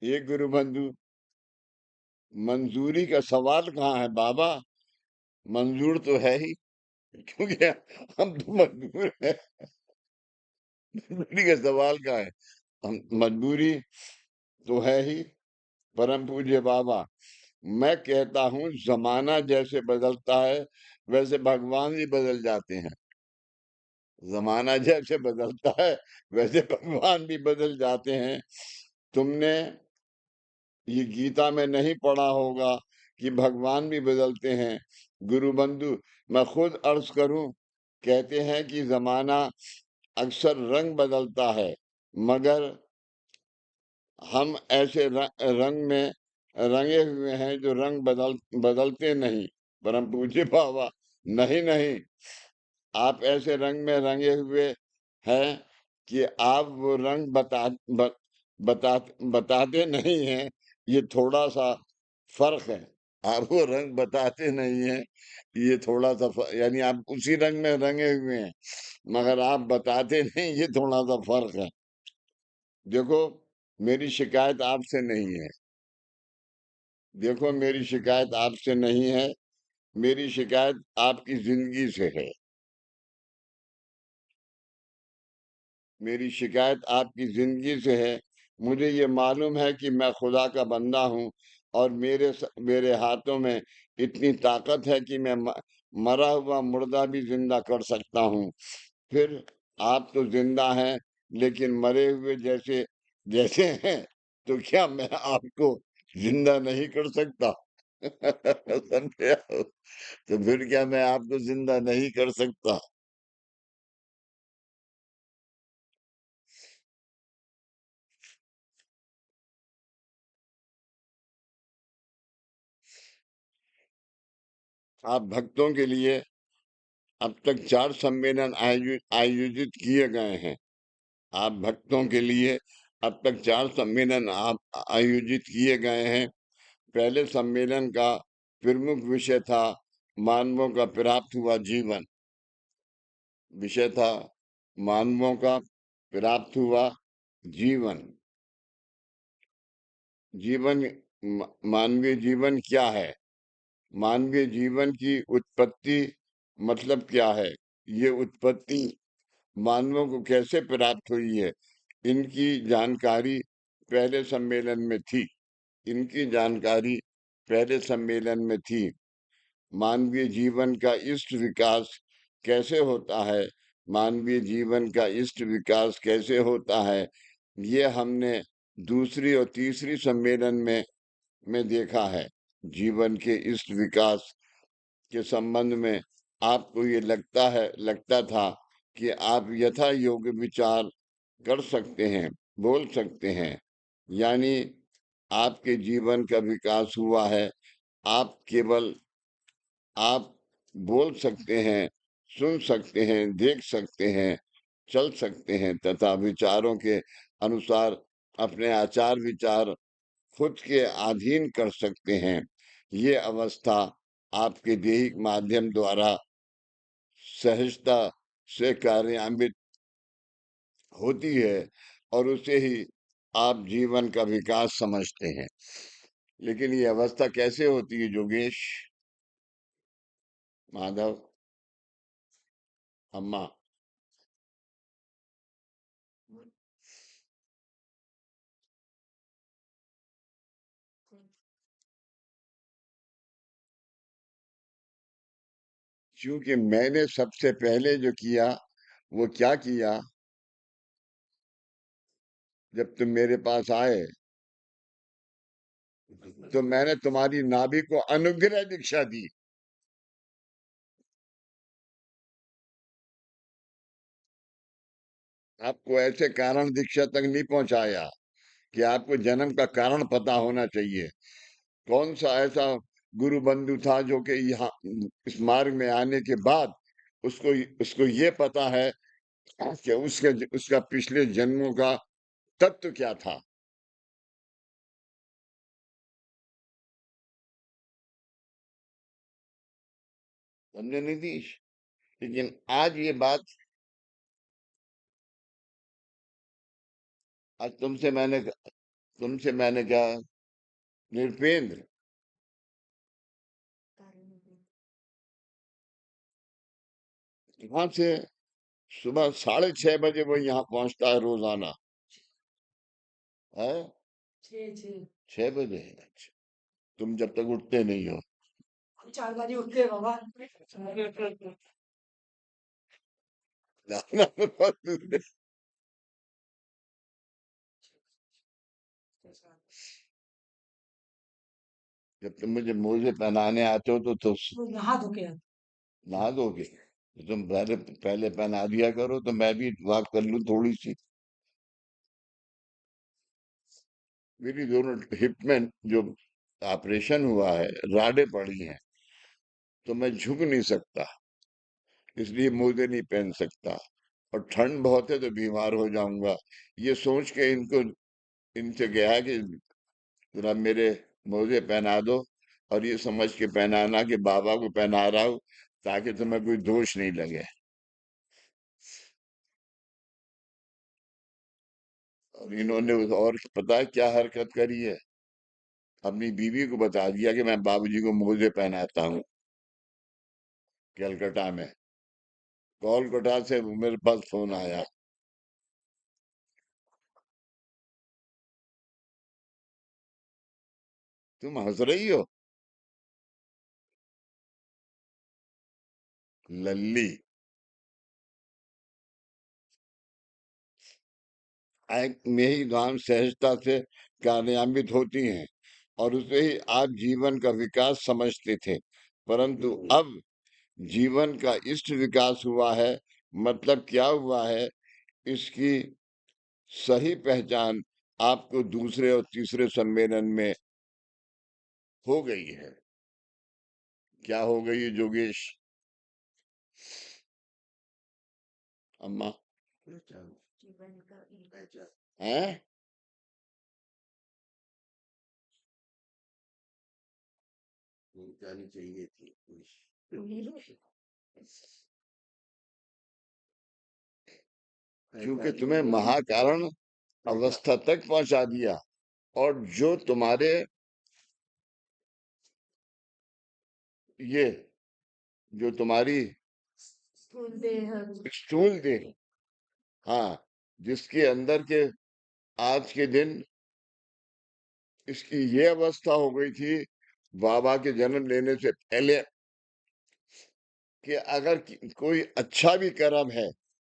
ये गुरु बंधु, मंजूरी का सवाल कहाँ है बाबा? मंजूर तो है ही, क्योंकि हम तो मजबूर है। मजबूरी का सवाल कहाँ है? हम मजबूरी तो है ही। परम पूज्य बाबा, मैं कहता हूँ जमाना जैसे बदलता है वैसे भगवान भी बदल जाते हैं। जमाना जैसे बदलता है वैसे भगवान भी बदल जाते हैं। तुमने ये गीता में नहीं पढ़ा होगा कि भगवान भी बदलते हैं। गुरु बंधु, मैं खुद अर्ज करूं, कहते हैं कि जमाना अक्सर रंग बदलता है, मगर हम ऐसे रंग में रंगे हुए हैं जो रंग बदलते नहीं। परम पूज्य बाबा, नहीं नहीं, आप ऐसे रंग में रंगे हुए हैं कि आप वो रंग बता बताते नहीं हैं। ये थोड़ा सा फर्क है। आप वो रंग बताते नहीं हैं, ये थोड़ा सा यानी आप उसी रंग में रंगे हुए हैं, मगर आप बताते नहीं, ये थोड़ा सा फर्क है। देखो, मेरी शिकायत आपसे नहीं है। देखो, मेरी शिकायत आपसे नहीं है, मेरी शिकायत आपकी जिंदगी से है। मेरी शिकायत आपकी जिंदगी से है। मुझे ये मालूम है कि मैं खुदा का बंदा हूँ, और मेरे हाथों में इतनी ताकत है कि मैं मरा हुआ मुर्दा भी जिंदा कर सकता हूँ। फिर आप तो जिंदा हैं, लेकिन मरे हुए जैसे जैसे हैं, तो क्या मैं आपको जिंदा नहीं कर सकता? समझे आप? तो फिर क्या मैं आपको जिंदा नहीं कर सकता? आप भक्तों के लिए अब तक 4 सम्मेलन आयोजित किए गए हैं। आप भक्तों के लिए अब तक 4 सम्मेलन आप आयोजित किए गए हैं। पहले सम्मेलन का प्रमुख विषय था मानवों का प्राप्त हुआ जीवन। विषय था मानवों का प्राप्त हुआ जीवन। जीवन मानवीय जीवन क्या है? मानवीय जीवन की उत्पत्ति मतलब क्या है? ये उत्पत्ति मानवों को कैसे प्राप्त हुई है, इनकी जानकारी पहले सम्मेलन में थी। इनकी जानकारी पहले सम्मेलन में थी। मानवीय जीवन का इष्ट विकास कैसे होता है? मानवीय जीवन का इष्ट विकास कैसे होता है, ये हमने दूसरी और तीसरी सम्मेलन में देखा है। जीवन के इष्ट विकास के संबंध में आपको ये लगता था कि आप यथा योग्य विचार कर सकते हैं, बोल सकते हैं, यानी आपके जीवन का विकास हुआ है। आप केवल आप बोल सकते हैं, सुन सकते हैं, देख सकते हैं, चल सकते हैं, तथा विचारों के अनुसार अपने आचार विचार खुद के अधीन कर सकते हैं। ये अवस्था आपके दैहिक माध्यम द्वारा सहजता से कार्यान्वित होती है, और उसे ही आप जीवन का विकास समझते हैं। लेकिन ये अवस्था कैसे होती है जोगेश, माधव, अम्मा? क्योंकि मैंने सबसे पहले जो किया, वो क्या किया? जब तुम मेरे पास आए, तो मैंने तुम्हारी नाभि को अनुग्रह दीक्षा दी। आपको ऐसे कारण दीक्षा तक नहीं पहुंचाया कि आपको जन्म का कारण पता होना चाहिए। कौन सा ऐसा गुरु बंधु था जो कि यहाँ इस मार्ग में आने के बाद उसको उसको ये पता है कि उसका पिछले जन्मों का तत्व क्या था? समझे नीतीश? लेकिन आज ये बात, आज तुमसे मैंने कहा, निरपेंद्र, कारण भी। वहां से सुबह 6:30 बजे वो यहाँ पहुंचता है रोजाना, है? 6 बजे? अच्छा, तुम जब तक उठते नहीं हो। 4 बजे उठते हैं बाबा। ना, बहुत दूर है। जब तुम मुझे मोजे पहनाने आते हो तो वो नहा धो के नहा दोगे तो तुम पहले पहले पहना दिया करो, तो मैं भी वॉक कर लूं थोड़ी सी। मेरी दोनों हिप में जो ऑपरेशन हुआ है, राडें पड़ी हैं, तो मैं झुक नहीं सकता, इसलिए मोजे नहीं पहन सकता। और ठंड बहुत है तो बीमार हो जाऊंगा। ये सोच के इनसे गया कि जरा मेरे मोजे पहना दो, और ये समझ के पहनाना कि बाबा को पहना रहा हूं, ताकि तुम्हें कोई दोष नहीं लगे। और इन्होंने और पता है क्या हरकत करी है? अपनी बीवी को बता दिया कि मैं बाबूजी को मोजे पहनाता हूँ, कलकत्ता में। कोलकाता से मेरे पास फोन आया। तुम हंस रही हो? लल्ली। में ही नाम सहजता से कार्यान्वित होती हैं, और उसे ही आप जीवन का विकास समझते थे। परंतु अब जीवन का इष्ट विकास हुआ है। मतलब क्या हुआ है? इसकी सही पहचान आपको दूसरे और तीसरे सम्मेलन में हो गई है। क्या हो गई है जोगेश? अम्मा? पहचान जीवन का पहचान हैं? नहीं जानी चाहिए थी क्योंकि पहचान तुम्हें महाकारण पहचान अवस्था तक पहुंचा दिया, और जो तुम्हारे ये जो तुम्हारी स्थूल देह स्टूल थे, हाँ, जिसके अंदर के आज के दिन इसकी ये अवस्था हो गई थी बाबा के जन्म लेने से पहले, कि अगर कोई अच्छा भी कर्म है,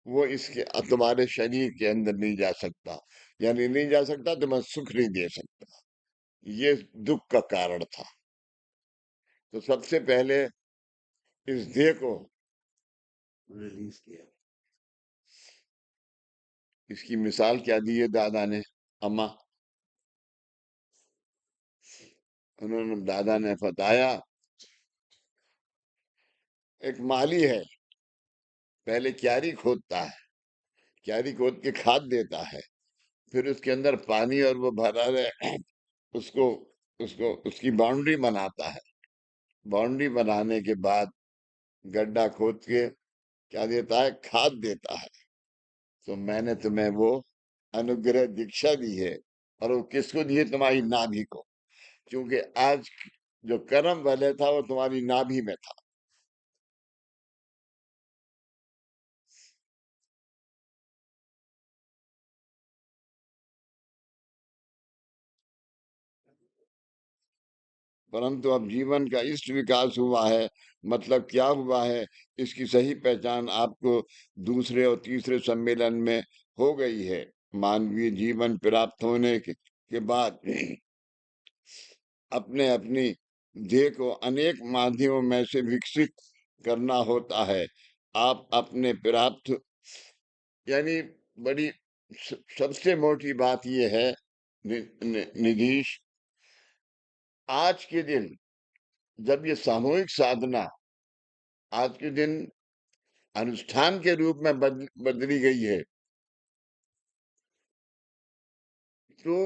वो इसके तुम्हारे शरीर के अंदर नहीं जा सकता। यानी नहीं जा सकता, तो मैं सुख नहीं दे सकता। ये दुख का कारण था। तो सबसे पहले इस देह को, रिलीज किया। इसकी मिसाल क्या दी है दादा ने? अम्मा, उन्होंने दादा ने बताया, एक माली है, पहले क्यारी खोदता है, क्यारी खोद के खाद देता है, फिर उसके अंदर पानी और वो भरा रहे, उसको उसको उसकी बाउंड्री बनाता है। बाउंड्री बनाने के बाद गड्ढा खोद के क्या देता है? खाद देता है। तो मैंने तुम्हें वो अनुग्रह दीक्षा दी है, और वो किसको दी है? तुम्हारी नाभि को। क्योंकि आज जो कर्म वाले था वो तुम्हारी नाभि में था। परंतु अब जीवन का इष्ट विकास हुआ है। मतलब क्या हुआ है? इसकी सही पहचान आपको दूसरे और तीसरे सम्मेलन में हो गई है। मानवीय जीवन प्राप्त होने के बाद अपने अपनी देह को अनेक माध्यमों में से विकसित करना होता है। आप अपने प्राप्त, यानी बड़ी सबसे मोटी बात यह है, निधीश, आज के दिन जब ये सामूहिक साधना आज के दिन अनुष्ठान के रूप में बदली गई है, तो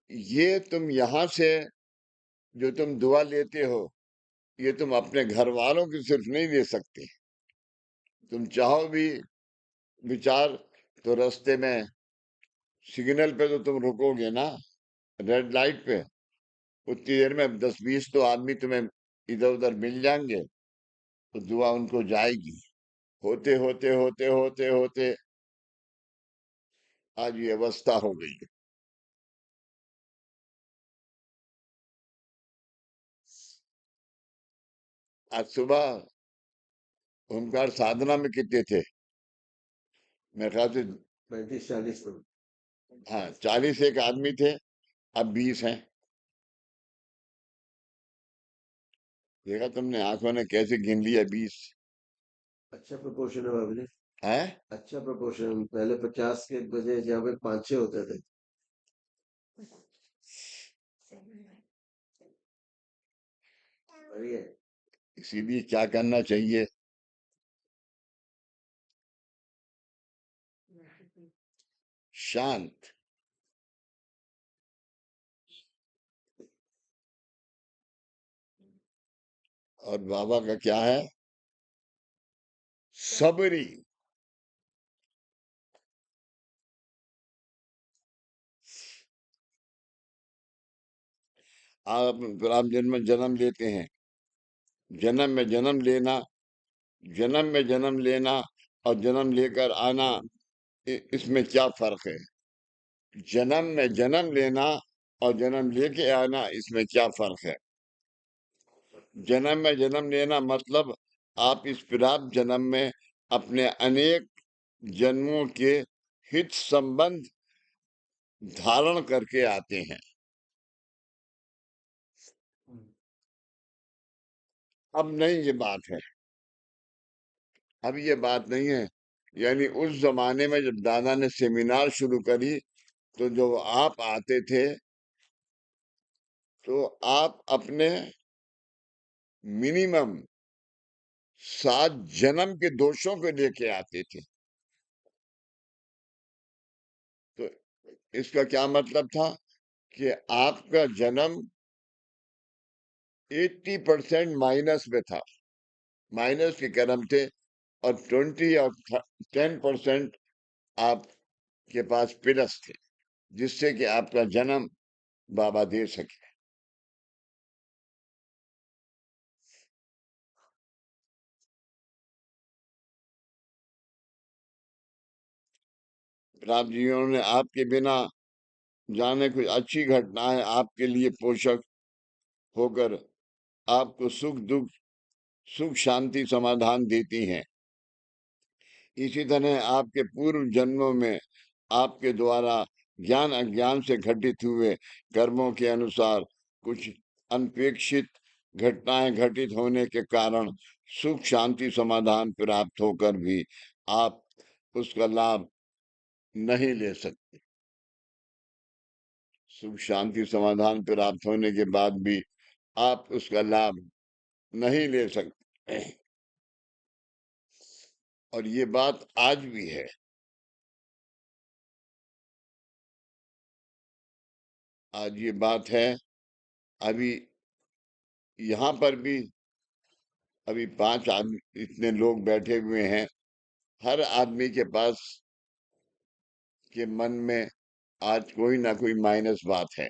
ये तुम यहां से जो तुम दुआ लेते हो, ये तुम अपने घर वालों की सिर्फ नहीं दे सकते। तुम चाहो भी विचार तो रास्ते में सिग्नल पे तो तुम रुकोगे ना, रेड लाइट पे। उतनी देर में 10-20 तो आदमी तुम्हें इधर उधर मिल जाएंगे, तो दुआ उनको जाएगी। होते होते होते होते होते आज ये अवस्था हो गई है। आज सुबह ओमकार साधना में कितने थे? मेरे ख्याल से 35-40 लोग। हाँ 40 एक आदमी थे, अब 20 हैं। देखा तुमने आंखों ने कैसे गिन लिया 20 अच्छा प्रपोर्शन है बाबू जी। है। अच्छा प्रपोर्शन, पहले 50 के बजे जहाँ पे 5-6 होते थे। बढ़िया। इसीलिए क्या करना चाहिए? शांत। और बाबा का क्या है? सबरी। आप राम जन्म में जन्म लेते हैं, जन्म में जन्म लेना, जन्म में जन्म लेना और जन्म लेकर आना, इसमें क्या फर्क है? जन्म में जन्म लेना और जन्म लेके आना, इसमें क्या फर्क है? जन्म में जन्म लेना मतलब आप इस प्राप्त जन्म में अपने अनेक जन्मों के हित संबंध धारण करके आते हैं। अब नहीं ये बात है, अब ये बात नहीं है। यानी उस जमाने में जब दादा ने सेमिनार शुरू करी, तो जो आप आते थे, तो आप अपने मिनिमम 7 जन्म के दोषों को लेके आते थे। तो इसका क्या मतलब था कि आपका जन्म 80% माइनस में था, माइनस के कर्म थे, और 20 और 10% आपके पास प्लस थे, जिससे कि आपका जन्म बाबा दे सके। राम जी ने आपके बिना जाने कुछ अच्छी घटनाएं आपके लिए पोषक होकर आपको सुख दुख, सुख शांति समाधान देती हैं। इसी तरह आपके पूर्व जन्मों में आपके द्वारा ज्ञान अज्ञान से घटित हुए कर्मों के अनुसार कुछ अनपेक्षित घटनाएं घटित होने के कारण सुख शांति समाधान प्राप्त होकर भी आप उसका लाभ नहीं ले सकते। सुख शांति समाधान प्राप्त होने के बाद भी आप उसका लाभ नहीं ले सकते। और ये बात आज भी है। आज ये बात है। अभी यहाँ पर भी अभी 5 आदमी, इतने लोग बैठे हुए हैं, हर आदमी के पास के मन में आज कोई ना कोई माइनस बात है।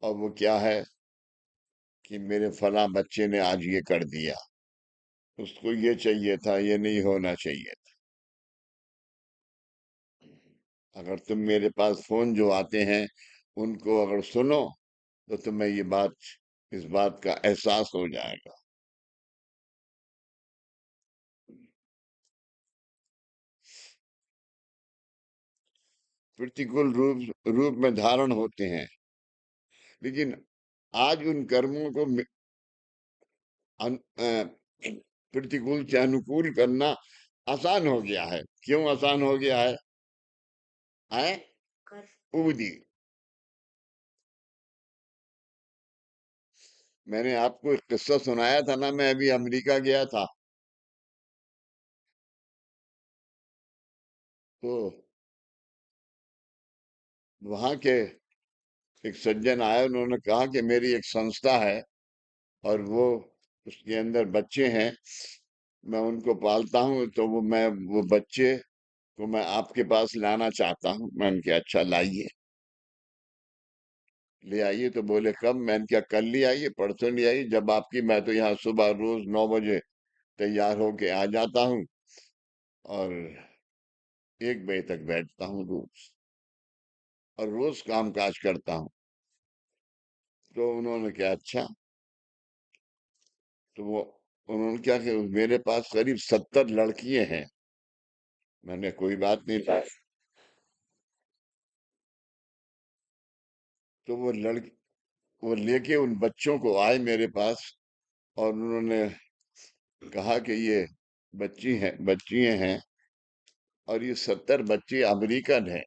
और वो क्या है कि मेरे फला बच्चे ने आज ये कर दिया, उसको ये चाहिए था, ये नहीं होना चाहिए था। अगर तुम मेरे पास फोन जो आते हैं उनको अगर सुनो, तो तुम्हें ये बात, इस बात का एहसास हो जाएगा। प्रतिकूल रूप में धारण होते हैं, लेकिन आज उन कर्मों को प्रतिकूल से अनुकूल करना आसान हो गया है। क्यों आसान हो गया है? है कर उदी। मैंने आपको एक किस्सा सुनाया था ना, मैं अभी अमेरिका गया था, तो वहां के एक सज्जन आए, उन्होंने कहा कि मेरी एक संस्था है और वो उसके अंदर बच्चे हैं, मैं उनको पालता हूँ, तो वो बच्चे को मैं आपके पास लाना चाहता हूँ। मैंने कहा अच्छा लाइए, ले आइए। तो बोले कब? मैंने क्या कल ले आइए, परसों ले आइए, जब आपकी। मैं तो यहाँ सुबह रोज 9 बजे तैयार होके आ जाता हूँ और 1 बजे तक बैठता हूँ रोज, और रोज काम काज करता हूँ। तो उन्होंने कहा अच्छा। तो वो उन्होंने क्या कि मेरे पास करीब 70 लड़कियां हैं। मैंने कोई बात नहीं था। तो वो लेके उन बच्चों को आए मेरे पास, और उन्होंने कहा कि ये बच्चियां हैं, और ये 70 बच्चे अमेरिकन हैं,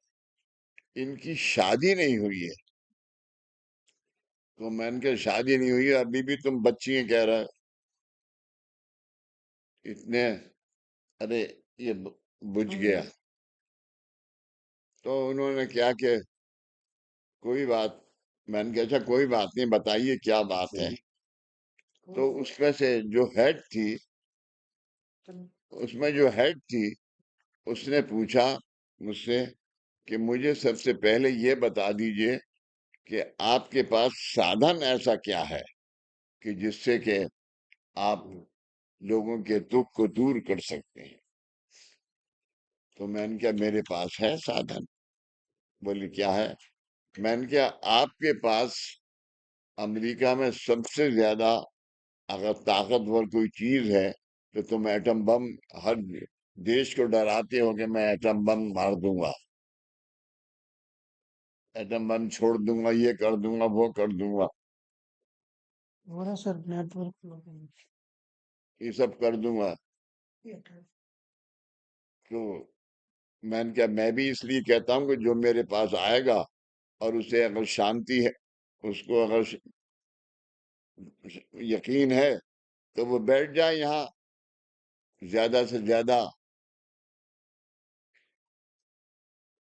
इनकी शादी नहीं हुई है। तो मैंने कहा शादी नहीं हुई है, अभी भी तुम बच्चियां कह रहे हो? इतने, अरे ये बुझ गया। तो उन्होंने क्या कि कोई बात। मैंने कहा अच्छा कोई बात नहीं, बताइए क्या बात है। तो उसमें से जो हेड थी, उसमें जो हेड थी, उसने पूछा मुझसे कि मुझे सबसे पहले ये बता दीजिए कि आपके पास साधन ऐसा क्या है कि जिससे कि आप लोगों के दुख को दूर कर सकते हैं। तो मैंने कहा मेरे पास है साधन। बोली क्या है? मैंने कहा आपके पास अमेरिका में सबसे ज्यादा अगर ताकतवर कोई चीज है तो तुम एटम बम, हर देश को डराते हो कि मैं एटम बम मार दूंगा, एटम बम छोड़ दूंगा, ये कर दूंगा, वो कर दूंगा, हमारा सर नेटवर्क ये सब कर दूंगा। तो मैंने कहा मैं भी इसलिए कहता हूँ कि जो मेरे पास आएगा और उसे अगर शांति है, उसको अगर यकीन है, तो वो बैठ जाए यहाँ। ज्यादा से ज्यादा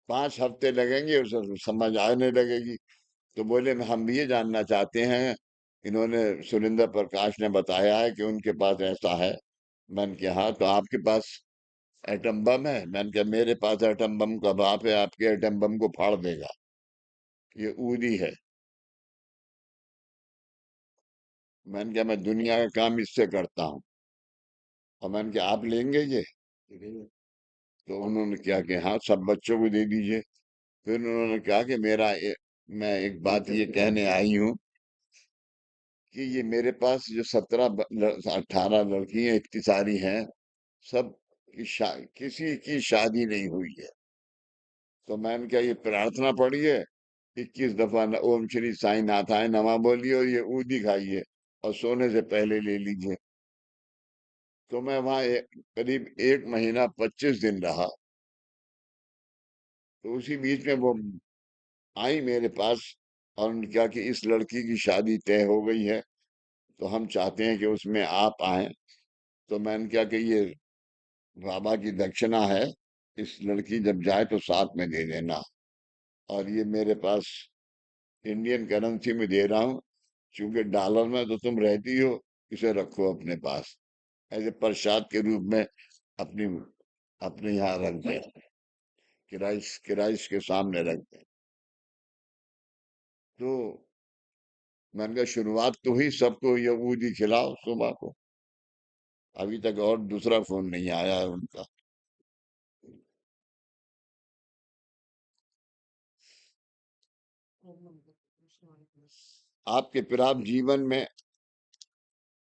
5 हफ्ते लगेंगे, उसे समझ आने लगेगी। तो बोले हम भी ये जानना चाहते हैं, इन्होंने सुरेंद्र प्रकाश ने बताया है कि उनके पास ऐसा है। मैंने कहा हाँ, तो आपके पास एटम बम है? मैंने कहा मेरे पास एटम बम का बाप है, आपके एटम बम को फाड़ देगा, ये ऊदी है। मैंने कहा मैं दुनिया का काम इससे करता हूँ। और मैंने कहा आप लेंगे ये? तो उन्होंने क्या कि हाँ सब बच्चों को दे दीजिए। फिर उन्होंने कहा कि मैं एक बात ये कहने आई हूँ कि ये मेरे पास जो 18 लड़कियां इतनी सारी हैं, सब किसी की शादी नहीं हुई है। तो मैंने कहा ये प्रार्थना पढ़िए 21 दफा, ओम श्री साईं नाथाय नमः बोलिए, और ये ऊदी खाइए, और सोने से पहले ले लीजिए। तो मैं वहां करीब 1 महीना 25 दिन रहा। तो उसी बीच में वो आई मेरे पास, और उन्होंने कहा कि इस लड़की की शादी तय हो गई है, तो हम चाहते हैं कि उसमें आप आए। तो मैंने कहा कि ये बाबा की दक्षिणा है, इस लड़की जब जाए तो साथ में दे देना, और ये मेरे पास इंडियन करेंसी में दे रहा हूँ, क्योंकि डॉलर में तो तुम रहती हो, इसे रखो अपने पास, ऐसे प्रसाद के रूप में अपनी अपने यहाँ रख दे, किराइश के सामने रख दे। तो मैंने कहा शुरुआत तो हुई, सबको यहूदी खिलाओ सुबह को। अभी तक और दूसरा फोन नहीं आया है उनका। आपके प्राप्त जीवन में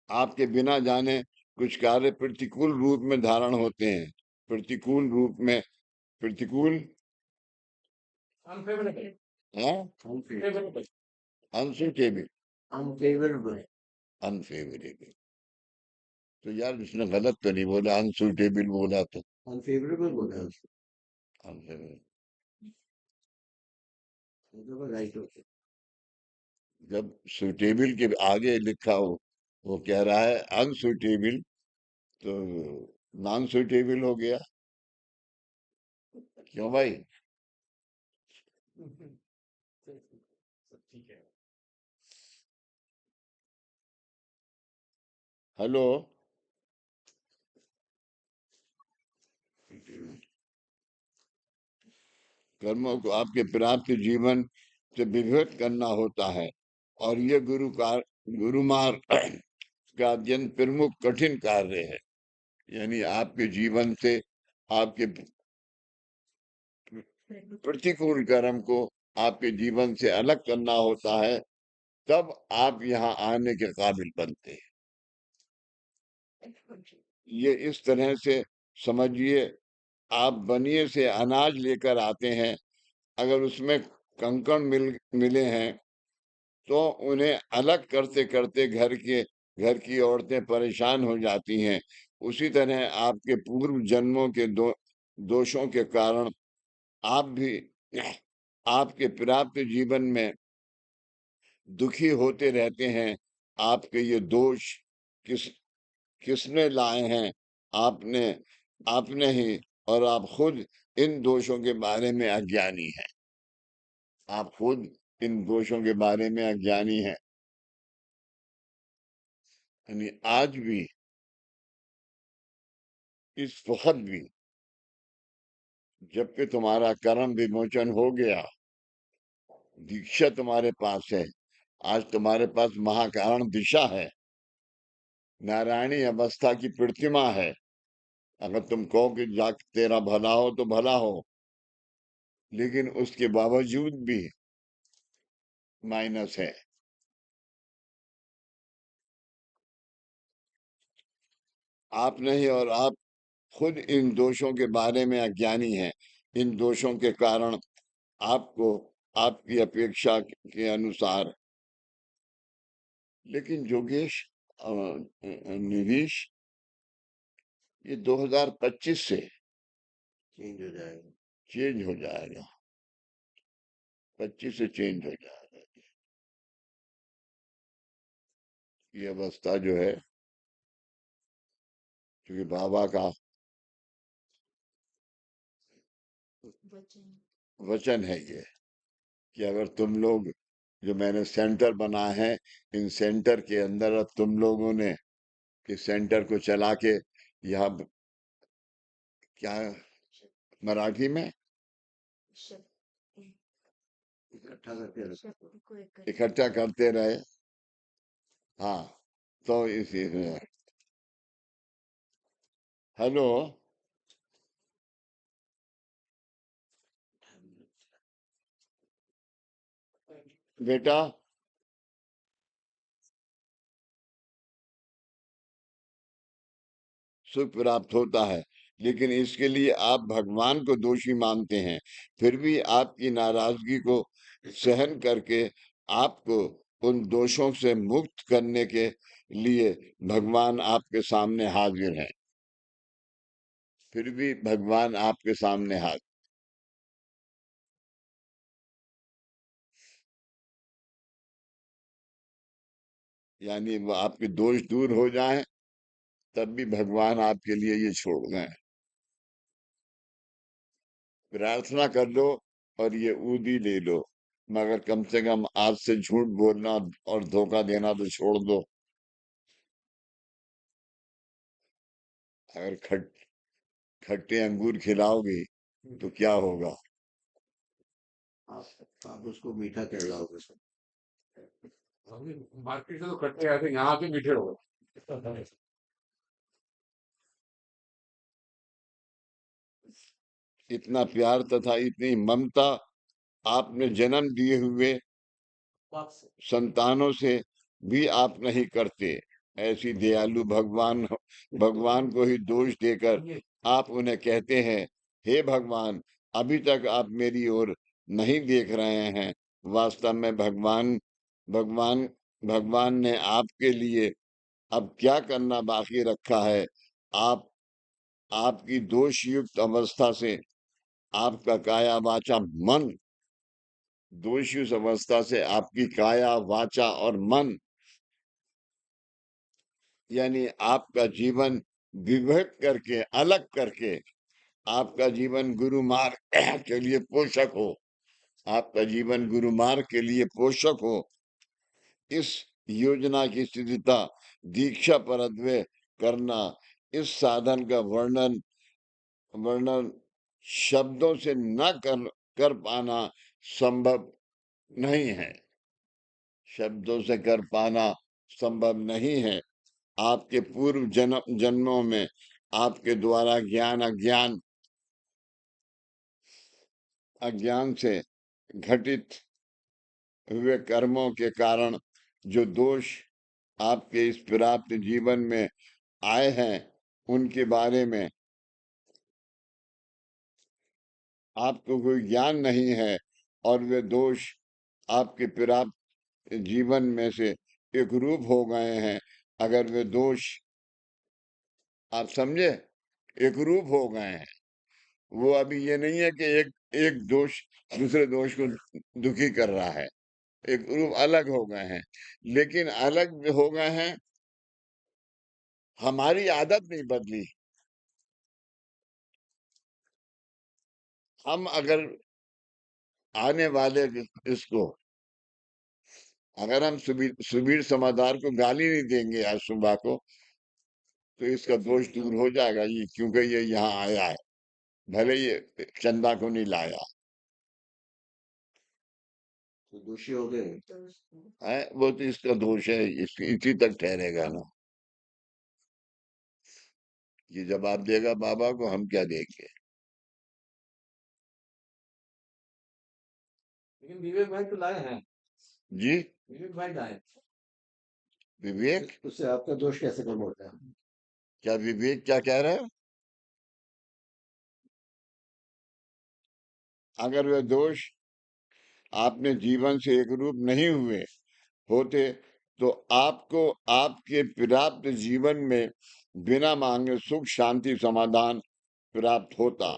आपके बिना जाने कुछ कार्य प्रतिकूल रूप में धारण होते हैं। प्रतिकूल रूप में, प्रतिकूल अनफेवरेबल। है, अनफेवरेबल। Unsuitable, unfavourable. अनफेवरेबल। तो यार उसने गलत तो नहीं बोला, अनसुटेबल बोला तो। अनफेवरेबल बोला है उसको। unfavorable। मतलब राइट होते। जब सुटेबल के आगे लिखा हो, वो कह रहा है अनसुटेबल, तो नॉन सुटेबल हो गया। क्यों भाई? हेलो। कर्मों को आपके प्राप्त जीवन से विभक्त करना होता है, और ये गुरु मार्ग का अत्यंत प्रमुख कठिन कार्य है। यानी आपके जीवन से आपके प्रतिकूल कर्म को आपके जीवन से अलग करना होता है, तब आप यहाँ आने के काबिल बनते हैं। ये इस तरह से समझिए, आप बनिए से अनाज लेकर आते हैं, अगर उसमें कंकड़ मिले हैं तो उन्हें अलग करते करते घर की औरतें परेशान हो जाती हैं। उसी तरह आपके पूर्व जन्मों के दोषों के कारण आप भी आपके प्राप्त जीवन में दुखी होते रहते हैं। आपके ये दोष किस किसने लाए हैं? आपने आपने ही। और आप खुद इन दोषों के बारे में अज्ञानी हैं। आप खुद इन दोषों के बारे में अज्ञानी हैं। यानी आज भी, इस वक्त भी, जबकि तुम्हारा कर्म विमोचन हो गया, दीक्षा तुम्हारे पास है, आज तुम्हारे पास महाकारण दिशा है, नारायणी अवस्था की प्रतिमा है। अगर तुम कहो कि जाक तेरा भला हो तो भला हो, लेकिन उसके बावजूद भी माइनस है। आप नहीं, और आप खुद इन दोषों के बारे में अज्ञानी हैं। इन दोषों के कारण आपको आपकी अपेक्षा के अनुसार, लेकिन जोगेश निधीश, ये 2025 से चेंज हो जाएगा। चेंज हो जाएगा। 25 से चेंज हो जाएगा। ये अवस्था जो है, क्योंकि बाबा का वचन है ये, कि अगर तुम लोग, जो मैंने सेंटर बनाए हैं, इन सेंटर के अंदर अब तुम लोगों ने इस सेंटर को चला के यहाँ क्या मराठी में इकट्ठा करके रखो। इकट्ठा करते रहे। हाँ, तो इसी में। हेलो बेटा, सुख प्राप्त होता है, लेकिन इसके लिए आप भगवान को दोषी मानते हैं। फिर भी आपकी नाराजगी को सहन करके आपको उन दोषों से मुक्त करने के लिए भगवान आपके सामने हाजिर हैं। फिर भी भगवान आपके सामने हाजिर, यानी वो आपके दोष दूर हो जाएं, तब भी भगवान आपके लिए ये छोड़ दें। प्रार्थना कर लो और ये ऊदी ले लो, मगर कम से कम आज से झूठ बोलना और धोखा देना तो छोड़ दो। अगर खट्टे अंगूर खिलाओगे तो क्या होगा? आप उसको मीठा कहलाओगे। मार्केट से तो खट्टे आते, यहाँ के मीठे हो गए। इतना प्यार तथा इतनी ममता आपने जन्म दिए हुए संतानों से भी आप नहीं करते। ऐसी दयालु भगवान को ही दोष देकर आप उन्हें कहते हैं, हे भगवान, अभी तक आप मेरी ओर नहीं देख रहे हैं। वास्तव में भगवान भगवान ने आपके लिए अब क्या करना बाकी रखा है? आप आपकी दोष युक्त अवस्था से आपका काया वाचा मन, दोष युक्त अवस्था से आपकी काया वाचा और मन, यानी आपका जीवन विभक्त करके, अलग करके, आपका जीवन गुरु मार्ग के लिए पोषक हो। आपका जीवन गुरु मार्ग के लिए पोषक हो, इस योजना की सिद्धता दीक्षा पर अद्वय करना, इस साधन का वर्णन वर्णन शब्दों से न कर पाना संभव नहीं है। शब्दों से कर पाना संभव नहीं है। आपके पूर्व जन्मों में आपके द्वारा अज्ञान से घटित हुए कर्मों के कारण जो दोष आपके इस प्राप्त जीवन में आए हैं, उनके बारे में आपको कोई ज्ञान नहीं है, और वे दोष आपके प्राप्त जीवन में से एक रूप हो गए हैं। अगर वे दोष, आप समझे, एक रूप हो गए हैं, वो अभी ये नहीं है कि एक एक दोष दूसरे दोष को दुखी कर रहा है, एक रूप अलग हो गए हैं। लेकिन अलग हो गए हैं, हमारी आदत नहीं बदली। हम अगर आने वाले इसको, अगर हम सुबीर समादार को गाली नहीं देंगे आज सुबह को, तो इसका दोष दूर हो जाएगा, ये क्योंकि ये यहाँ आया है, भले ये चंदा को नहीं लाया तो दोषी हो गए। है, वो तो इसका दोष है, इसी तक ठहरेगा ना। ये जवाब देगा बाबा को, हम क्या देंगे। लेकिन विवेक भाई तो लाए हैं, जी, विवेक भाई लाए। विवेक, उससे आपका दोष कैसे कम होता है? क्या विवेक क्या कह रहे हैं? अगर वे दोष आपने जीवन से एक रूप नहीं हुए होते, तो आपको आपके प्राप्त जीवन में बिना मांगे सुख शांति समाधान प्राप्त होता।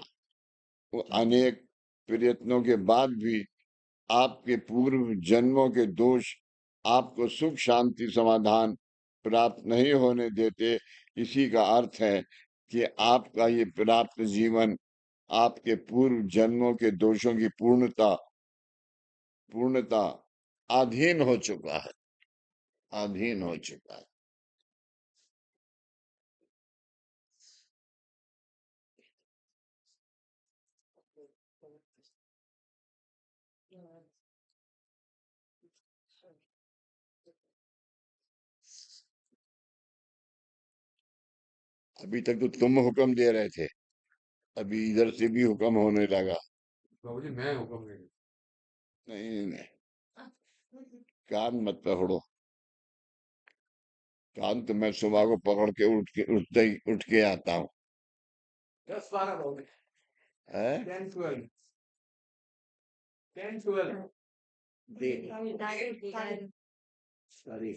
वो अनेक प्रयत्नों के बाद भी आपके पूर्व जन्मों के दोष आपको सुख शांति समाधान प्राप्त नहीं होने देते। इसी का अर्थ है कि आपका ये प्राप्त जीवन आपके पूर्व जन्मों के दोषों की पूर्णता अधीन हो चुका है, अधीन हो चुका है। अभी तक तो तुम हुक्म दे रहे थे, अभी इधर से भी हुक्म होने लगा। बाबू जी मैं हुक्म नहीं। नहीं नहीं, कान मत पकड़ो। कान तो मैं सुबह को पकड़ के उठते ही उठ के आता हूँ। 10-12 हो गए, है 10-12, 10-12। सारी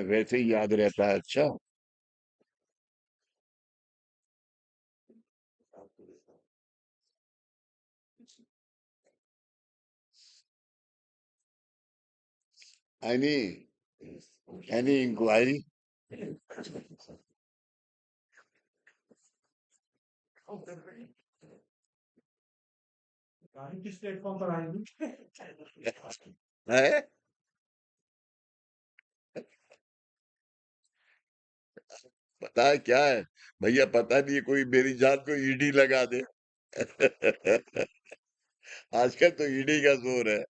वैसे ही याद रहता है। अच्छा, आपको देता हूँ। Any any inquiry? गाड़ी किस प्लेटफॉर्म पर आएगी? है, पता है क्या है भैया, पता नहीं कोई मेरी जान को ईडी लगा दे। आजकल तो ईडी का जोर है।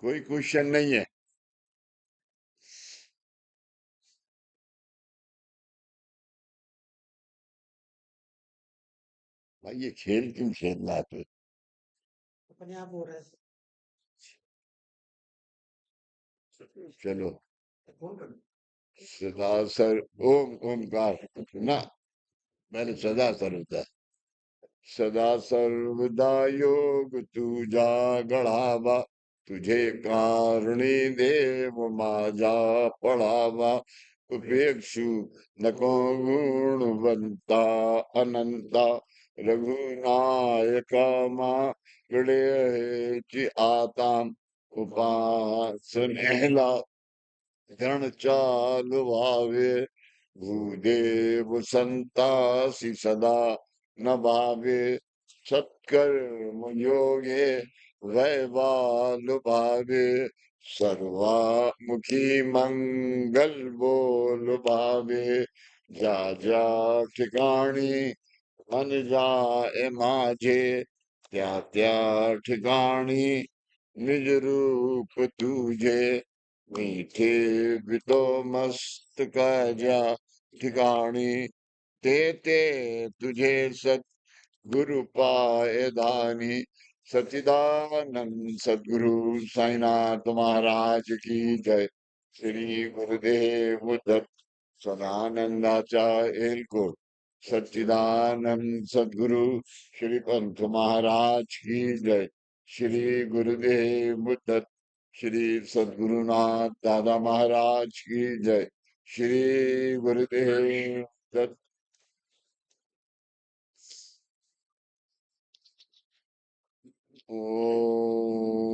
कोई क्वेश्चन नहीं है। भाई ये खेल क्यों खेल रहा है तू? अपने आप हो रहा है। चलो, फोन कर। सदा सर ओम ओमकार ना, पहले सदा सर होता है। सदा सर्वदा योग तुझा गढ़ावा, तुझे कारणी देव माझा पढ़ावा, उपेक्षु नको गुणवंता अनंता, रघुनायका मा गणे आता। उपासनेला ग्रण चालु भावे भूदेव संतासि सदा न भावे सत्कर्म योगे वैवाल भावे सर्वामुखी मंगल बोल भावे जा जा ठिकाणी मन जाए माझे त्या त्या ठिकाणी निज रूप तुझे मीठे बितो मस्त काजा ठिकाणी ते ते तुझे सत गुरु पाए धानी सच्चिदानंद सदगुरु साईनाथ महाराज की जय। श्री गुरुदेव दत्त सदानंदाचार्य को सच्चिदानंद सदगुरु श्री पंत महाराज की जय। श्री गुरुदेव दत्त श्री सद्गुरुनाथ दादा महाराज की जय। श्री गुरुदेव दत्त। ओम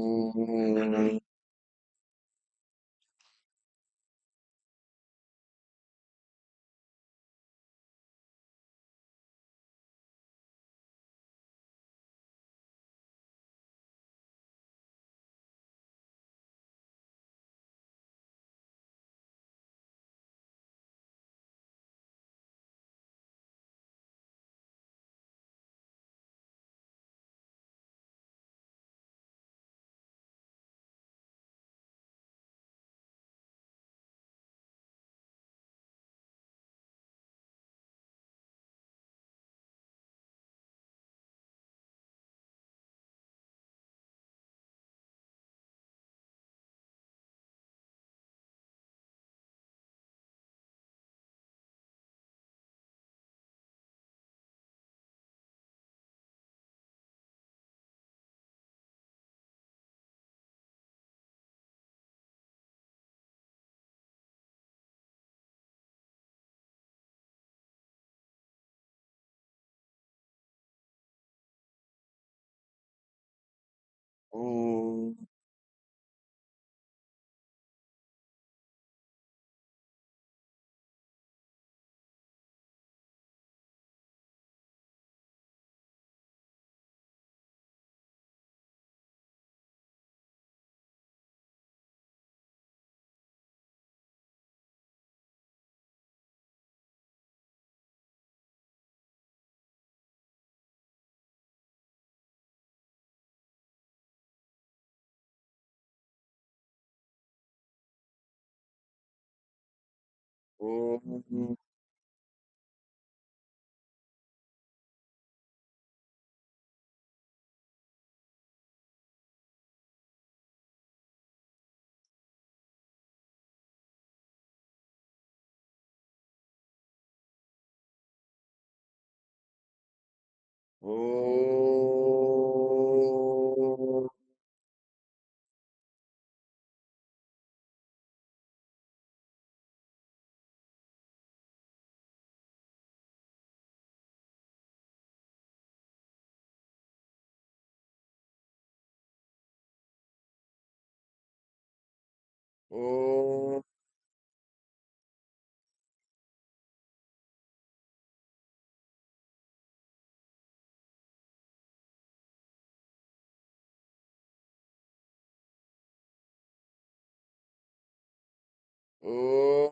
ओम ओम ओम ओम ओम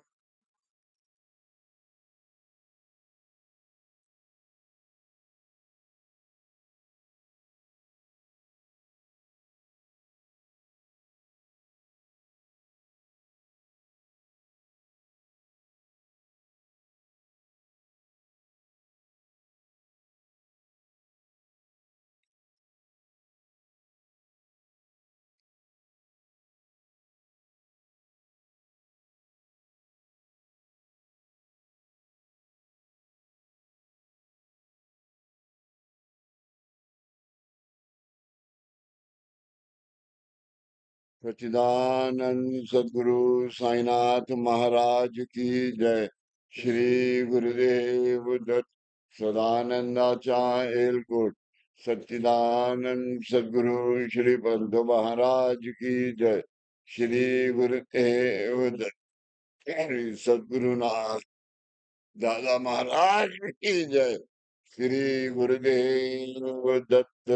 सच्चिदानंद सदगुरु साईनाथ महाराज की जय। श्री गुरुदेव दत्त सदानंदाचार्य को सच्चिदानंद सदगुरु श्री पंत महाराज की जय। श्री गुरुदेव दत्त सदगुरुनाथ दादा महाराज की जय। श्री गुरुदेव दत्त